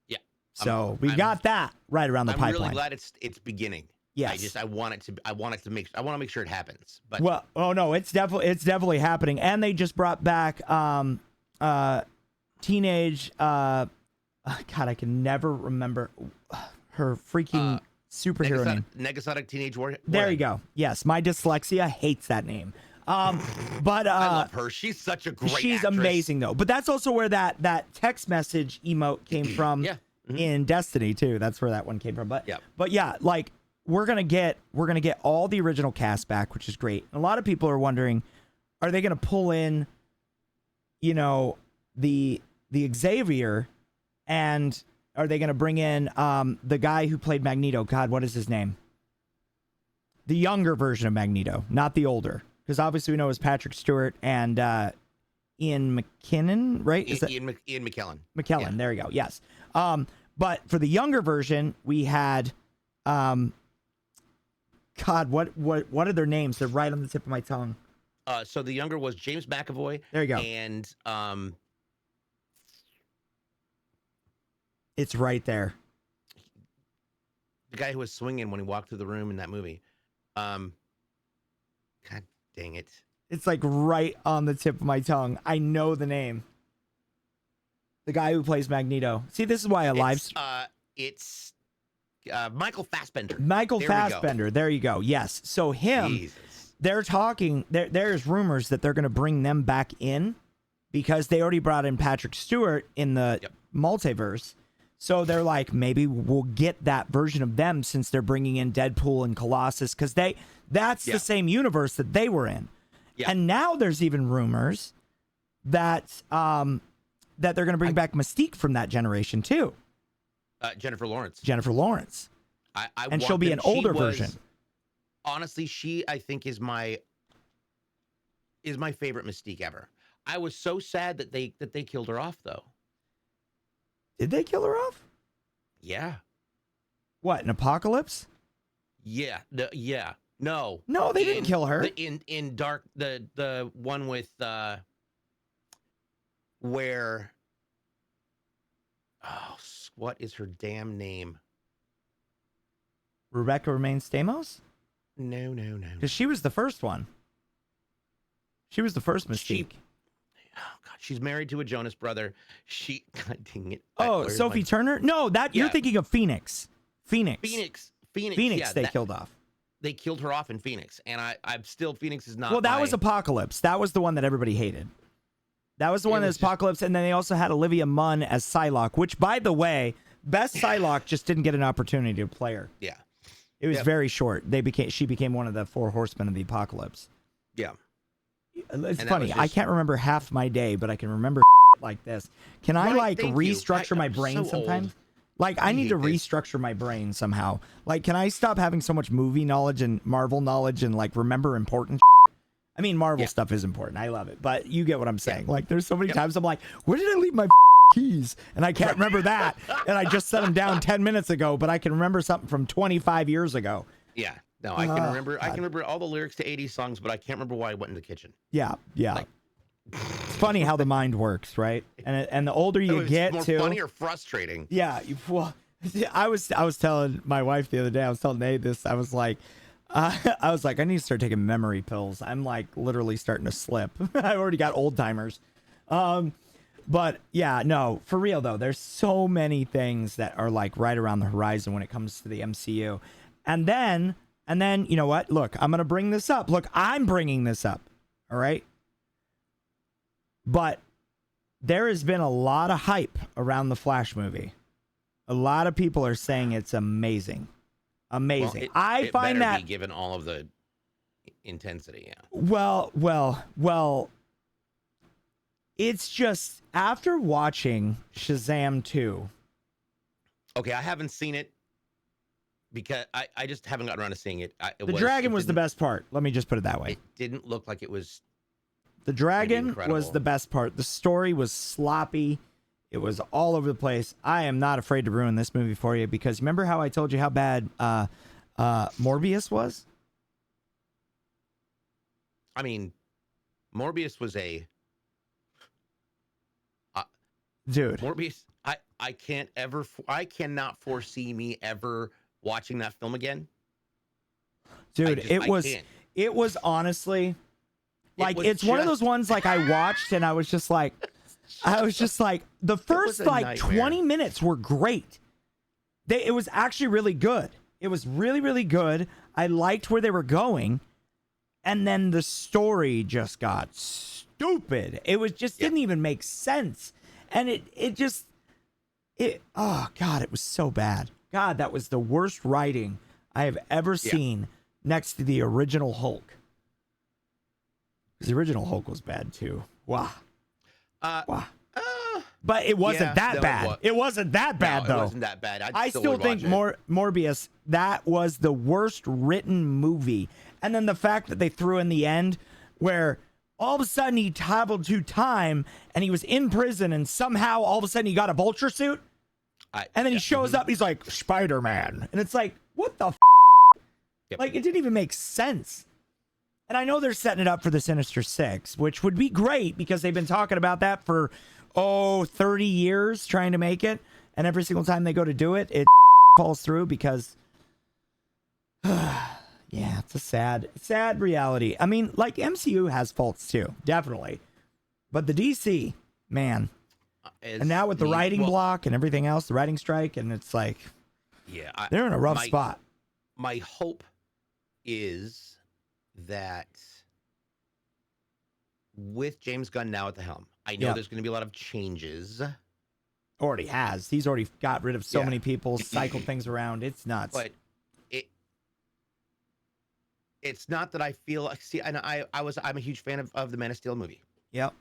Yeah. So we got that right around the pipeline. I'm really glad it's beginning. Yes. I want to make sure it happens. But it's definitely happening. And they just brought back teenage God, I can never remember her freaking superhero name. Negasonic Teenage Warhead. There you go. Yes, my dyslexia hates that name. But I love her. She's such a great She's actress. amazing though. But that's also where that text message emote came from in Destiny too. That's where that one came from. But yeah, like we're gonna get all the original cast back, which is great. A lot of people are wondering, are they gonna pull in, you know, the Xavier, and are they going to bring in the guy who played Magneto? God, what is his name? The younger version of Magneto, not the older. Because obviously we know it's Patrick Stewart and Ian McKellen, right? Ian McKellen. McKellen, there you go, yes. But for the younger version, we had... God, what are their names? They're right on the tip of my tongue. So the younger was James McAvoy. There you go. And... It's right there. The guy who was swinging when he walked through the room in that movie. God dang it. It's like right on the tip of my tongue. I know the name. The guy who plays Magneto. See, this is why I It's Michael Fassbender. Michael Fassbender. There you go. Yes. So him, Jesus. they're talking. There's rumors that they're going to bring them back in because they already brought in Patrick Stewart in the multiverse. So they're like, maybe we'll get that version of them since they're bringing in Deadpool and Colossus because that's the same universe that they were in. Yeah. And now there's even rumors that that they're going to bring back Mystique from that generation too. Jennifer Lawrence. And she'll be an older version. Honestly, she I think is my favorite Mystique ever. I was so sad that they killed her off though. Did they kill her off? Yeah. What, an Apocalypse? Yeah. Yeah. No. No, they didn't kill her. In Dark, the one with where what is her damn name? Rebecca Remains Stamos? No. Because she was the first one. She was the first Mystique. She's married to a Jonas brother. God dang it. Oh, Sophie Turner? No, you're thinking of Phoenix. Phoenix, yeah, they killed off. They killed her off in Phoenix, and I'm still Phoenix is not. Well, that was Apocalypse. That was the one that everybody hated. That was the one that was Apocalypse, and then they also had Olivia Munn as Psylocke, which, by the way, Best Psylocke just didn't get an opportunity to play her. Yeah, it was very short. She became one of the 4 horsemen of the Apocalypse. Yeah, it's funny. I can't remember half my day, but I can remember like this. Can I restructure my brain sometimes? Old. Like, I need to restructure my brain somehow. Like, can I stop having so much movie knowledge and Marvel knowledge and, like, remember important I mean, Marvel stuff is important. I love it. But you get what I'm saying. Yeah. Like, there's so many times I'm like, where did I leave my keys? And I can't remember that. And I just set them down 10 minutes ago, but I can remember something from 25 years ago. Yeah. No, I can remember. I can remember all the lyrics to 80s songs, but I can't remember why I went in the kitchen. Yeah. Like, it's funny how the mind works, right? And the older you get, more funny or frustrating. Yeah. I was telling my wife the other day. I was telling Nate this. I was like, I need to start taking memory pills. I'm like literally starting to slip. I already got old timers. But yeah, no, for real though. There's so many things that are like right around the horizon when it comes to the MCU, and then you know what? Look, I'm gonna bring this up. Look, I'm bringing this up. All right. But there has been a lot of hype around the Flash movie. A lot of people are saying it's amazing. Amazing. Well, I find that be given all of the intensity. Yeah. Well. It's just after watching Shazam 2. Okay, I haven't seen it because I just haven't gotten around to seeing it. The dragon was the best part. Let me just put it that way. It didn't look like it was. The dragon was the best part. The story was sloppy. It was all over the place. I am not afraid to ruin this movie for you because remember how I told you how bad Morbius was? I mean, Morbius was a... Dude. Morbius, I cannot foresee me ever watching that film again. Dude, it was honestly... Like, it's one of those ones like I watched and I was just like, the first like 20 minutes were great. It was actually really good. It was really, really good. I liked where they were going. And then the story just got stupid. It was just didn't even make sense. And oh God, it was so bad. God, that was the worst writing I have ever seen next to the original Hulk. The original Hulk was bad too. Wow. But it wasn't that bad. It wasn't that bad though. It wasn't that bad. I still think Morbius, that was the worst written movie. And then the fact that they threw in the end where all of a sudden he traveled to time and he was in prison and somehow all of a sudden he got a vulture suit. And then he shows up, he's like Spider-Man. And it's like, what the Like, it didn't even make sense. And I know they're setting it up for the Sinister Six, which would be great because they've been talking about that for, 30 years trying to make it. and every single time they go to do it, it falls through because, yeah, it's a sad reality. I mean, like MCU has faults too, definitely, but the DC, man, and now with the writing block and everything else, the writing strike, and it's like, yeah, they're in a rough spot. My hope is that with James Gunn now at the helm, I know there's going to be a lot of changes. Already has. He's already got rid of so many people, cycled things around. It's nuts. But it's not that I feel like, see, and I'm a huge fan of the Man of Steel movie. Yep.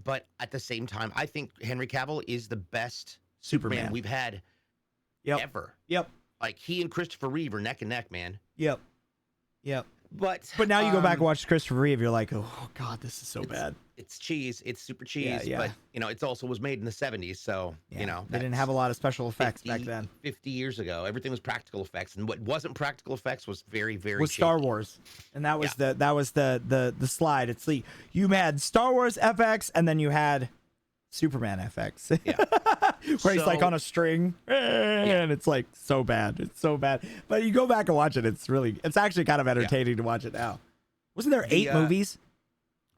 But at the same time, I think Henry Cavill is the best Superman we've had ever. Yep. Like, he and Christopher Reeve are neck and neck, man. Yep. But now you go back and watch Christopher Reeve, you're like, oh God, this is so bad. It's cheese. It's super cheese. Yeah. But, it also was made in the 70s. So, they didn't have a lot of special effects back then. 50 years ago. Everything was practical effects. And what wasn't practical effects was very, very was Star Wars. And that was the slide. It's you had Star Wars FX and then you had Superman FX. Yeah. Where he's like on a string and it's like so bad. It's so bad. But you go back and watch it. It's actually kind of entertaining to watch it now. Wasn't there 8 movies?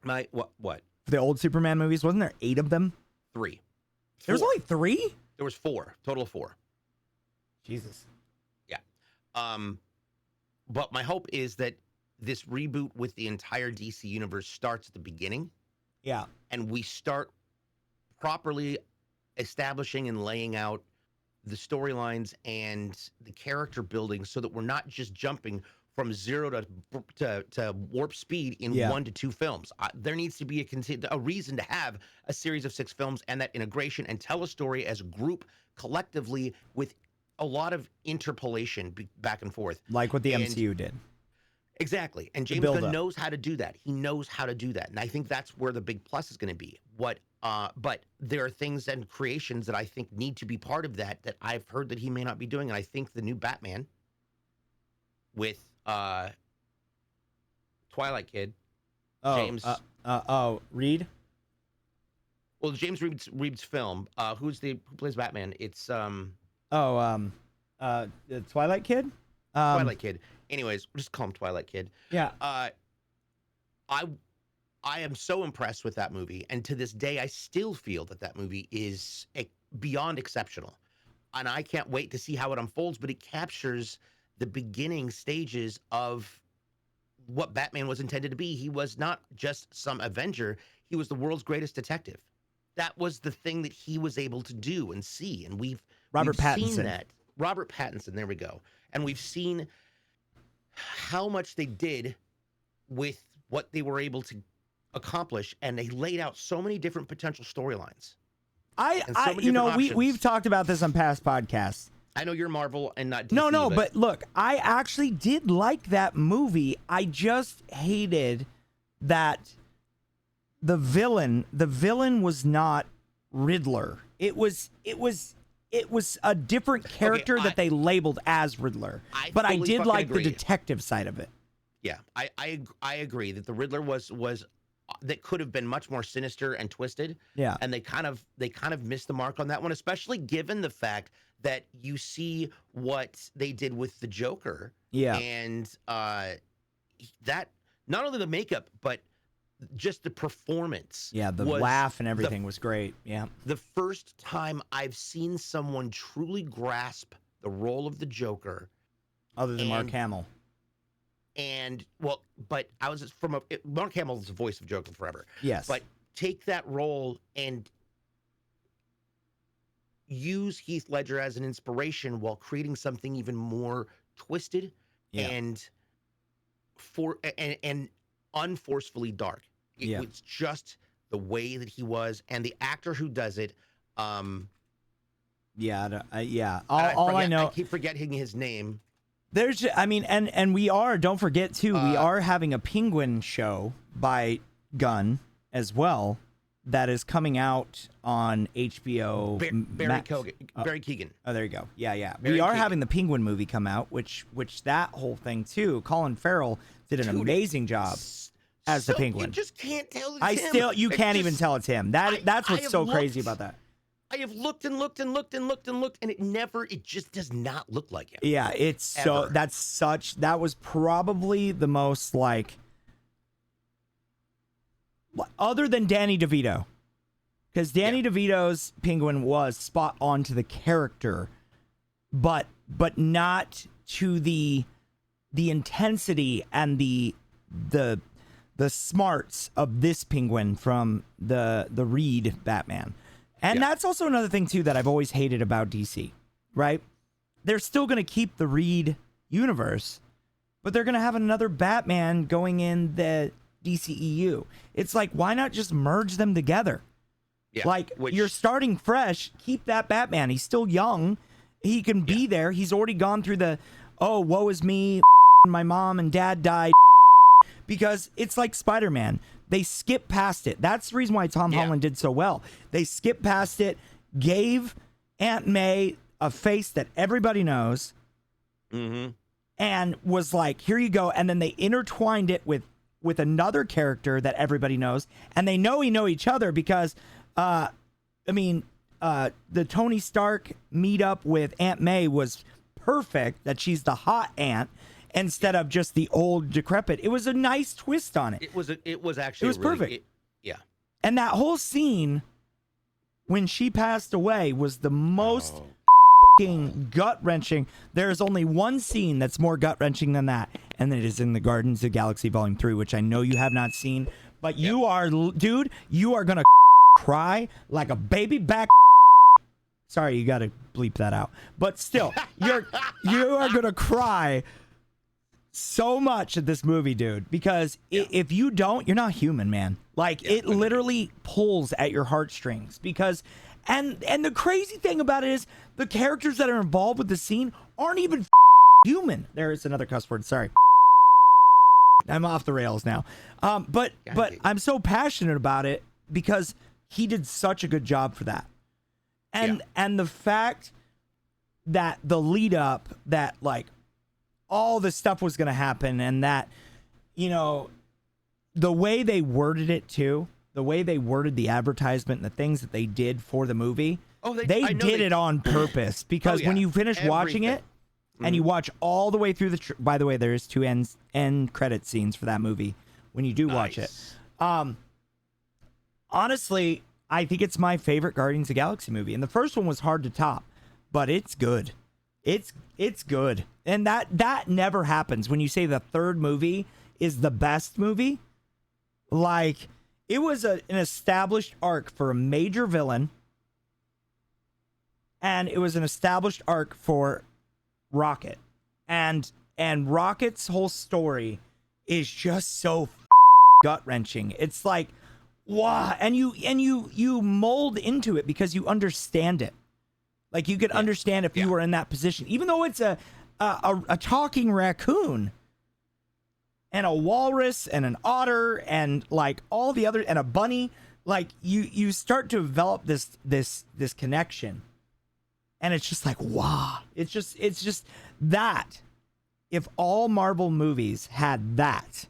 What? The old Superman movies, wasn't there 8 of them? 3. There was only 3? There was 4. Total of 4. Jesus. Yeah. But my hope is that this reboot with the entire DC universe starts at the beginning. Yeah. And we start properly establishing and laying out the storylines and the character building so that we're not just jumping from 0 to warp speed in 1 to 2 films. There needs to be a reason to have a series of 6 films and that integration and tell a story as a group collectively with a lot of interpolation back and forth. Like what the MCU did. Exactly. And James Gunn knows how to do that. He knows how to do that. And I think that's where the big plus is going to be. But there are things and creations that I think need to be part of that I've heard that he may not be doing. And I think the new Batman with Twilight Kid, James. Reed? Well, James Reed's film. Who plays Batman? It's the Twilight Kid? Twilight Kid. Anyways, we'll just call him Twilight Kid. Yeah. I am so impressed with that movie, and to this day, I still feel that movie is beyond exceptional, and I can't wait to see how it unfolds. But it captures the beginning stages of what Batman was intended to be. He was not just some Avenger; he was the world's greatest detective. That was the thing that he was able to do and see, and we've seen that. Robert Pattinson. There we go, and we've seen how much they did with what they were able to accomplish, and they laid out so many different potential storylines. We've talked about this on past podcasts. I know you're Marvel and not DC. No, but look, I actually did like that movie. I just hated that the villain was not Riddler. It was a different character that they labeled as Riddler. But I did like the detective side of it. Yeah, I agree that the Riddler was that could have been much more sinister and twisted. Yeah, and they kind of missed the mark on that one, especially given the fact that you see what they did with the Joker. Yeah, and that not only the makeup but just the performance. Yeah, the laugh and everything was great. Yeah, the first time I've seen someone truly grasp the role of the Joker, other than Mark Hamill. And but I was Mark Hamill's the voice of Joker forever. Yes, but take that role and use Heath Ledger as an inspiration while creating something even more twisted and unforcefully dark. It was just the way that he was, and the actor who does it. All I know, I keep forgetting his name. There's, and we are, don't forget too, we are having a Penguin show by Gunn as well that is coming out on HBO. Barry Keoghan. Oh, there you go. Yeah. We are having the Penguin movie come out, which that whole thing too. Colin Farrell did an amazing job as the Penguin. You just can't tell it's him. You can't even tell it's him. That's what's so crazy about that. I have looked and looked and looked and looked and looked, and it just does not look like him. Yeah, it's so Ever. that was probably the most like other than Danny DeVito. Because Danny DeVito's Penguin was spot on to the character, but not to the intensity and the smarts of this Penguin from the Reed Batman. And that's also another thing too that I've always hated about DC, right? They're still going to keep the Reed universe, but they're going to have another Batman going in the DCEU. It's like, why not just merge them together? Yeah, Like, you're starting fresh. Keep that Batman. He's still young. He can be there. He's already gone through the, oh, woe is me. My mom and dad died. Because it's like Spider-Man. They skip past it. That's the reason why Tom Holland did so well. They skipped past it, gave Aunt May a face that everybody knows, and was like, here you go. And then they intertwined it with another character that everybody knows. And they know each other because... the Tony Stark meetup with Aunt May was perfect, that she's the hot aunt instead of just the old decrepit. It was a nice twist on it. It was actually really, perfect. And that whole scene when she passed away was the most gut-wrenching. There's only one scene that's more gut-wrenching than that, and it is in the Guardians of the Galaxy Volume 3, which I know you have not seen, but you are, dude, you are gonna cry like a baby back. Sorry, you gotta bleep that out. But still, you are gonna cry so much at this movie, dude. Because if you don't, you're not human, man. Like it literally pulls at your heartstrings. Because, and the crazy thing about it is the characters that are involved with the scene aren't even human. There is another cuss word. Sorry. I'm off the rails now. But I'm so passionate about it because he did such a good job for that. And the fact that the lead up, that like all this stuff was going to happen, and that, you know, the way they worded it too, the way they worded the advertisement and the things that they did for the movie, they did it on purpose. Because when you finish watching it and you watch all the way through by the way, there's two end credit scenes for that movie when you do watch it. Honestly, I think it's my favorite Guardians of the Galaxy movie. And the first one was hard to top, but it's good. It's good. And that never happens when you say the third movie is the best movie. Like, it was an established arc for a major villain, and it was an established arc for Rocket. And Rocket's whole story is just so gut-wrenching. It's like, wow, and you mold into it because you understand it. Like, you could understand if you were in that position, even though it's a talking raccoon and a walrus and an otter and like all the other, and a bunny. Like, you start to develop this connection, and it's just like, wow. It's just that. If all Marvel movies had that,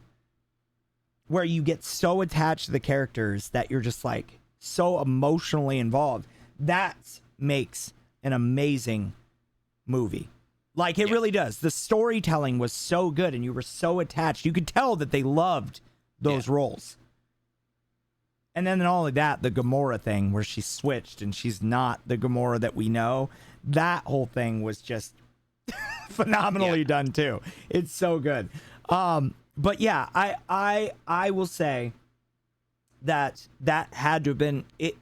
where you get so attached to the characters that you're just like so emotionally involved, that makes an amazing movie. Like, it really does. The storytelling was so good, and you were so attached. You could tell that they loved those roles. And then not only that, the Gamora thing where she switched and she's not the Gamora that we know, that whole thing was just phenomenally done too. It's so good. But yeah, I will say that had to have been it.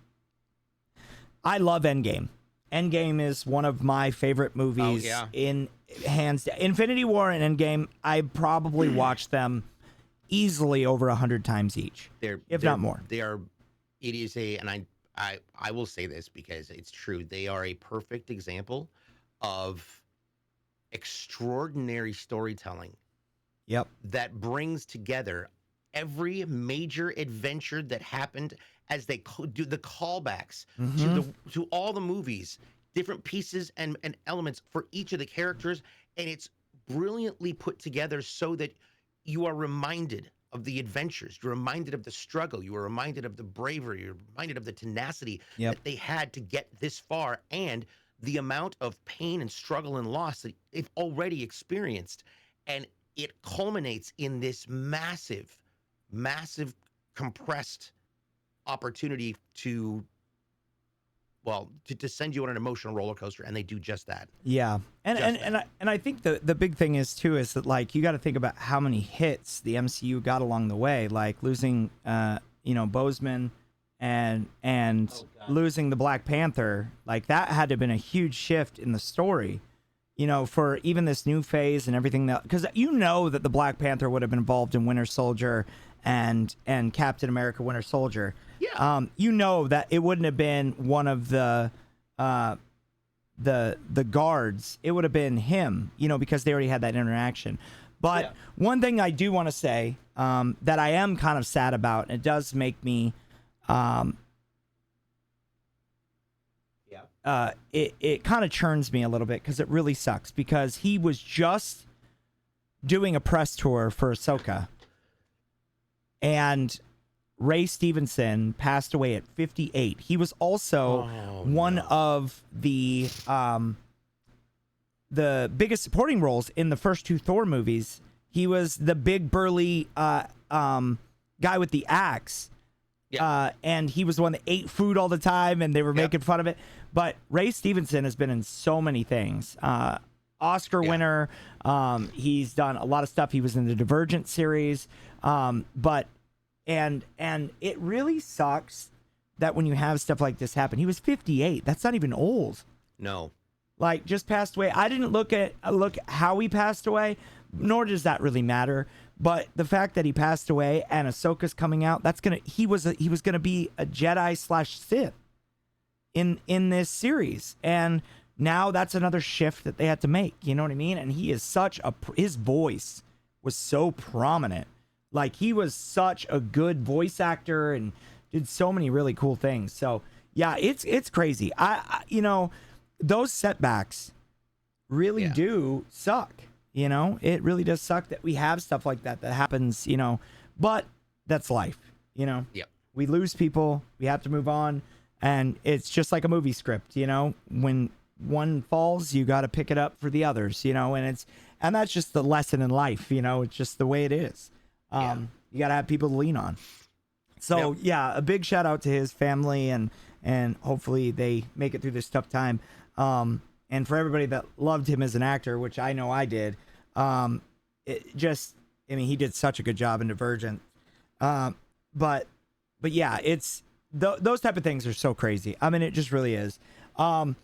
I love Endgame. Endgame is one of my favorite movies in hands down. Infinity War and Endgame, I probably watched them easily over 100 times each, if not more. They are. It is and I will say this because it's true. They are a perfect example of extraordinary storytelling. Yep. That brings together every major adventure that happened as they do the callbacks to all the movies, different pieces and elements for each of the characters, and it's brilliantly put together so that you are reminded of the adventures. You're reminded of the struggle. You were reminded of the bravery. You're reminded of the tenacity Yep. that they had to get this far, and the amount of pain and struggle and loss that they've already experienced. And it culminates in this massive, massive compressed opportunity to, well, to send you on an emotional roller coaster, and they do just that. Yeah, and Just and I think the big thing is too is that like you got to think about how many hits the MCU got along the way, like losing Boseman and losing the Black Panther, like that had to have been a huge shift in the story, for even this new phase and everything, that because that the Black Panther would have been involved in Winter Soldier and Captain America Winter Soldier. Yeah. That it wouldn't have been one of the guards. It would have been him, because they already had that interaction. But one thing I do want to say that I am kind of sad about, and it does make me it kind of churns me a little bit because it really sucks, because he was just doing a press tour for Ahsoka, and Ray Stevenson passed away at 58. He was also one of the biggest supporting roles in the first two Thor movies. He was the big burly guy with the axe. And he was the one that ate food all the time, and they were making fun of it. But Ray Stevenson has been in so many things. Oscar winner. He's done a lot of stuff. He was in the Divergent series. But it really sucks that when you have stuff like this happen. He was 58. That's not even old. No. Like, just passed away. I didn't look how he passed away, nor does that really matter. But the fact that he passed away and Ahsoka's coming out, he was gonna be a Jedi/Sith in this series, and now that's another shift that they had to make. You know what I mean? And he is his voice was so prominent. Like, he was such a good voice actor and did so many really cool things. So yeah, it's crazy. I those setbacks really do suck. It really does suck that we have stuff like that happens, but that's life, Yep. We lose people, we have to move on, and it's just like a movie script, when one falls, you got to pick it up for the others, and that's just the lesson in life, it's just the way it is. You got to have people to lean on. So a big shout out to his family, and hopefully they make it through this tough time. And for everybody that loved him as an actor, which I know I did, he did such a good job in Divergent. But yeah, it's those type of things are so crazy. I mean, it just really is. And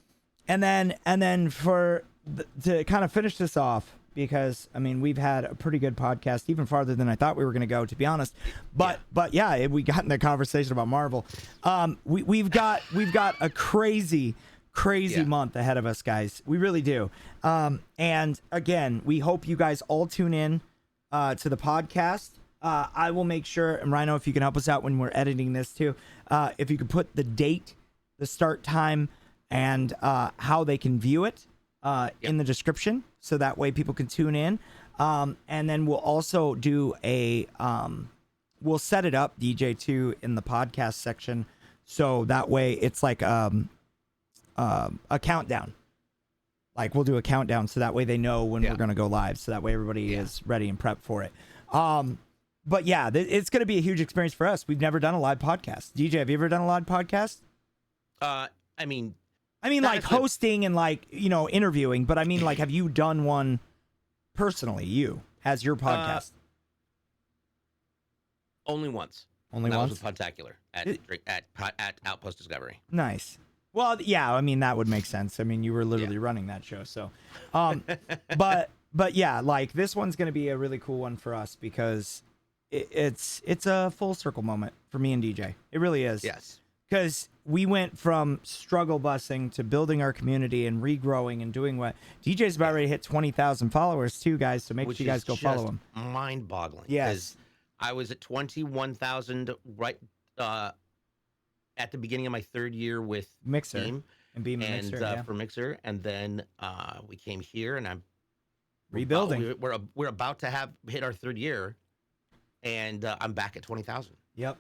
then to kind of finish this off, because we've had a pretty good podcast, even farther than I thought we were going to go, to be honest. But we got in the conversation about Marvel. We've got a crazy month ahead of us, guys. We really do. And again, we hope you guys all tune in to the podcast. I will make sure, and Rhino, if you can help us out when we're editing this too, if you could put the date, the start time, and how they can view it in the description, so that way people can tune in. And then we'll also do we'll set it up, DJ2, in the podcast section, so that way it's like a countdown. Like, we'll do a countdown, so that way they know when we're going to go live, so that way everybody is ready and prepped for it. But yeah, it's going to be a huge experience for us. We've never done a live podcast. DJ, have you ever done a live podcast? Like hosting and interviewing, but like, have you done one personally? You as your podcast? Only once. Only that once. Was with Podtacular at Outpost Discovery. Nice. Well, yeah, that would make sense. You were literally running that show, so. But yeah, like, this one's gonna be a really cool one for us, because it's a full circle moment for me and DJ. It really is. Yes. Because we went from struggle busing to building our community and regrowing and doing what DJ's about ready to hit 20,000 followers too, guys. So make sure you guys go follow him. Mind-boggling. Yes. I was at 21,000 right at the beginning of my third year with Mixer Beam and Mixer, for Mixer, and then we came here, and I'm rebuilding. We're about to hit our third year, and I'm back at 20,000. Yep.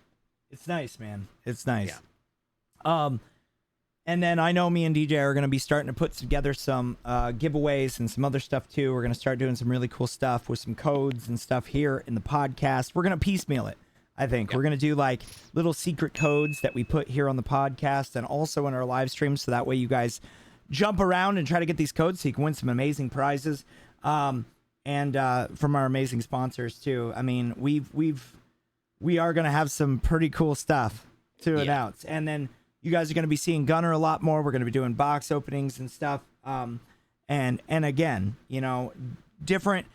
It's nice, man. It's nice. Yeah. And then I know me and DJ are going to be starting to put together some giveaways and some other stuff too. We're going to start doing some really cool stuff with some codes and stuff here in the podcast. We're going to piecemeal it, I think. Yep. We're going to do like little secret codes that we put here on the podcast and also in our live streams. So that way you guys jump around and try to get these codes so you can win some amazing prizes. And from our amazing sponsors too. I mean, we are going to have some pretty cool stuff to announce. And then you guys are going to be seeing Gunner a lot more. We're going to be doing box openings and stuff. And again, you know, different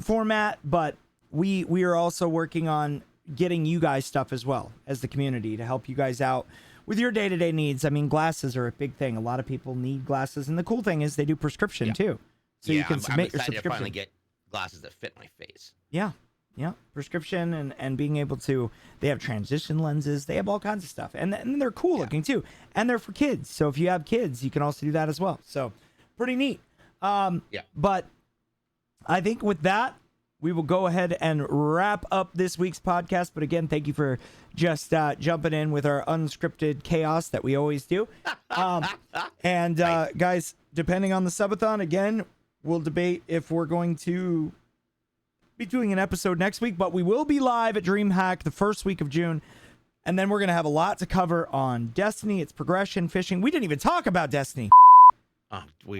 format, but we are also working on getting you guys stuff as well as the community to help you guys out with your day-to-day needs. I mean, glasses are a big thing. A lot of people need glasses. And the cool thing is they do prescription too. So you can submit your subscription. To finally get glasses that fit my face. Yeah. Yeah, prescription and being able to, they have transition lenses. They have all kinds of stuff. And they're cool looking too. And they're for kids. So if you have kids, you can also do that as well. So pretty neat. But I think with that, we will go ahead and wrap up this week's podcast. But again, thank you for just jumping in with our unscripted chaos that we always do. Guys, depending on the subathon, again, we'll debate if we're going to be doing an episode next week, but we will be live at Dreamhack the first week of June, and then we're going to have a lot to cover on Destiny, its progression, fishing. We didn't even talk about Destiny. Let's do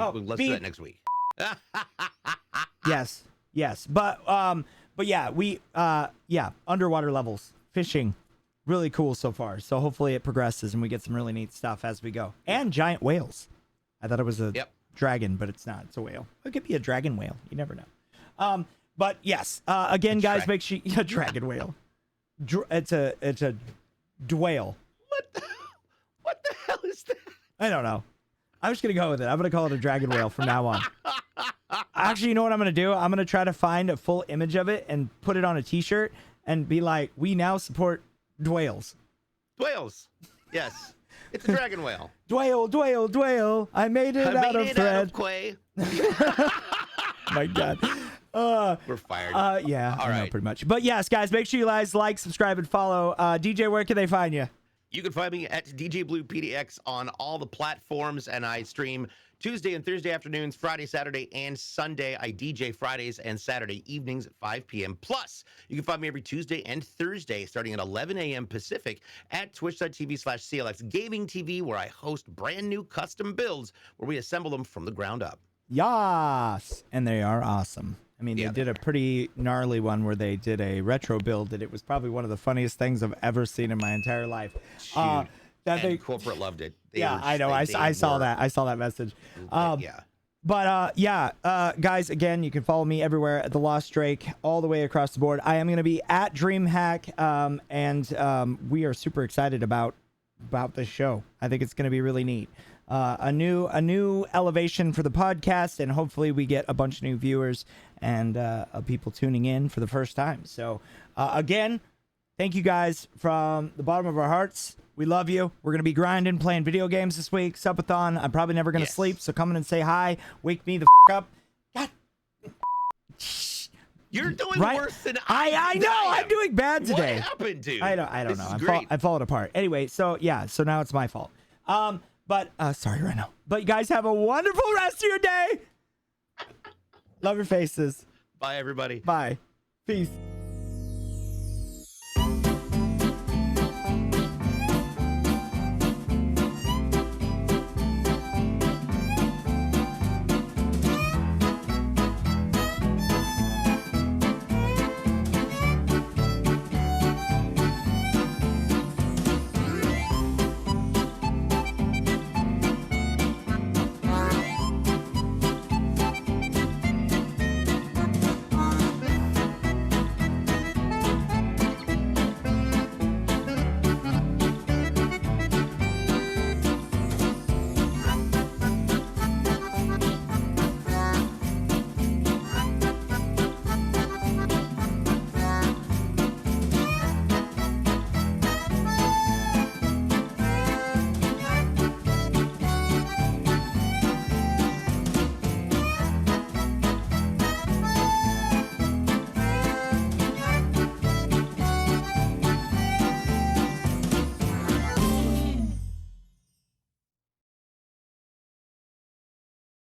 that next week. Yes, but underwater levels, fishing, really cool so far. So hopefully it progresses and we get some really neat stuff as we go. And giant whales. I thought it was a dragon, but it's not. It's a whale. It could be a dragon whale. You never know. But yes, again, guys, make sure a dragon whale. It's a dwale. What the hell is that? I don't know. I'm just gonna go with it. I'm gonna call it a dragon whale from now on. Actually, you know what I'm gonna do? I'm gonna try to find a full image of it and put it on a T-shirt and be like, "We now support dwales." Dwales. Yes, it's a dragon whale. Dwale. I made it out of thread. Out of clay. My God. We're fired. Yeah, all right. Know, pretty much. But yes, guys, make sure you guys like, subscribe, and follow. DJ, where can they find you? You can find me at DJBLUEPDX on all the platforms, and I stream Tuesday and Thursday afternoons, Friday, Saturday, and Sunday. I DJ Fridays and Saturday evenings at 5 p.m. Plus, you can find me every Tuesday and Thursday starting at 11 a.m. Pacific at twitch.tv/CLX Gaming TV, where I host brand new custom builds where we assemble them from the ground up. Yes, and they are awesome. I mean, they did a pretty gnarly one where they did a retro build, and it was probably one of the funniest things I've ever seen in my entire life. Corporate loved it. I know. I saw that. I saw that message. Guys, again, you can follow me everywhere at TheLostDrake, all the way across the board. I am going to be at Dreamhack, and we are super excited about this show. I think it's going to be really neat. A new elevation for the podcast, and hopefully we get a bunch of new viewers and people tuning in for the first time. So again, thank you guys from the bottom of our hearts. We love you. We're going to be grinding, playing video games this week. Subathon. I'm probably never going to sleep, so come in and say hi. Wake me the up. God. You're doing worse than I know. I'm doing bad today. What happened, dude? I don't know. I'm falling apart. Anyway, so now it's my fault. But sorry, Reno. But you guys have a wonderful rest of your day. Love your faces. Bye, everybody. Bye. Peace.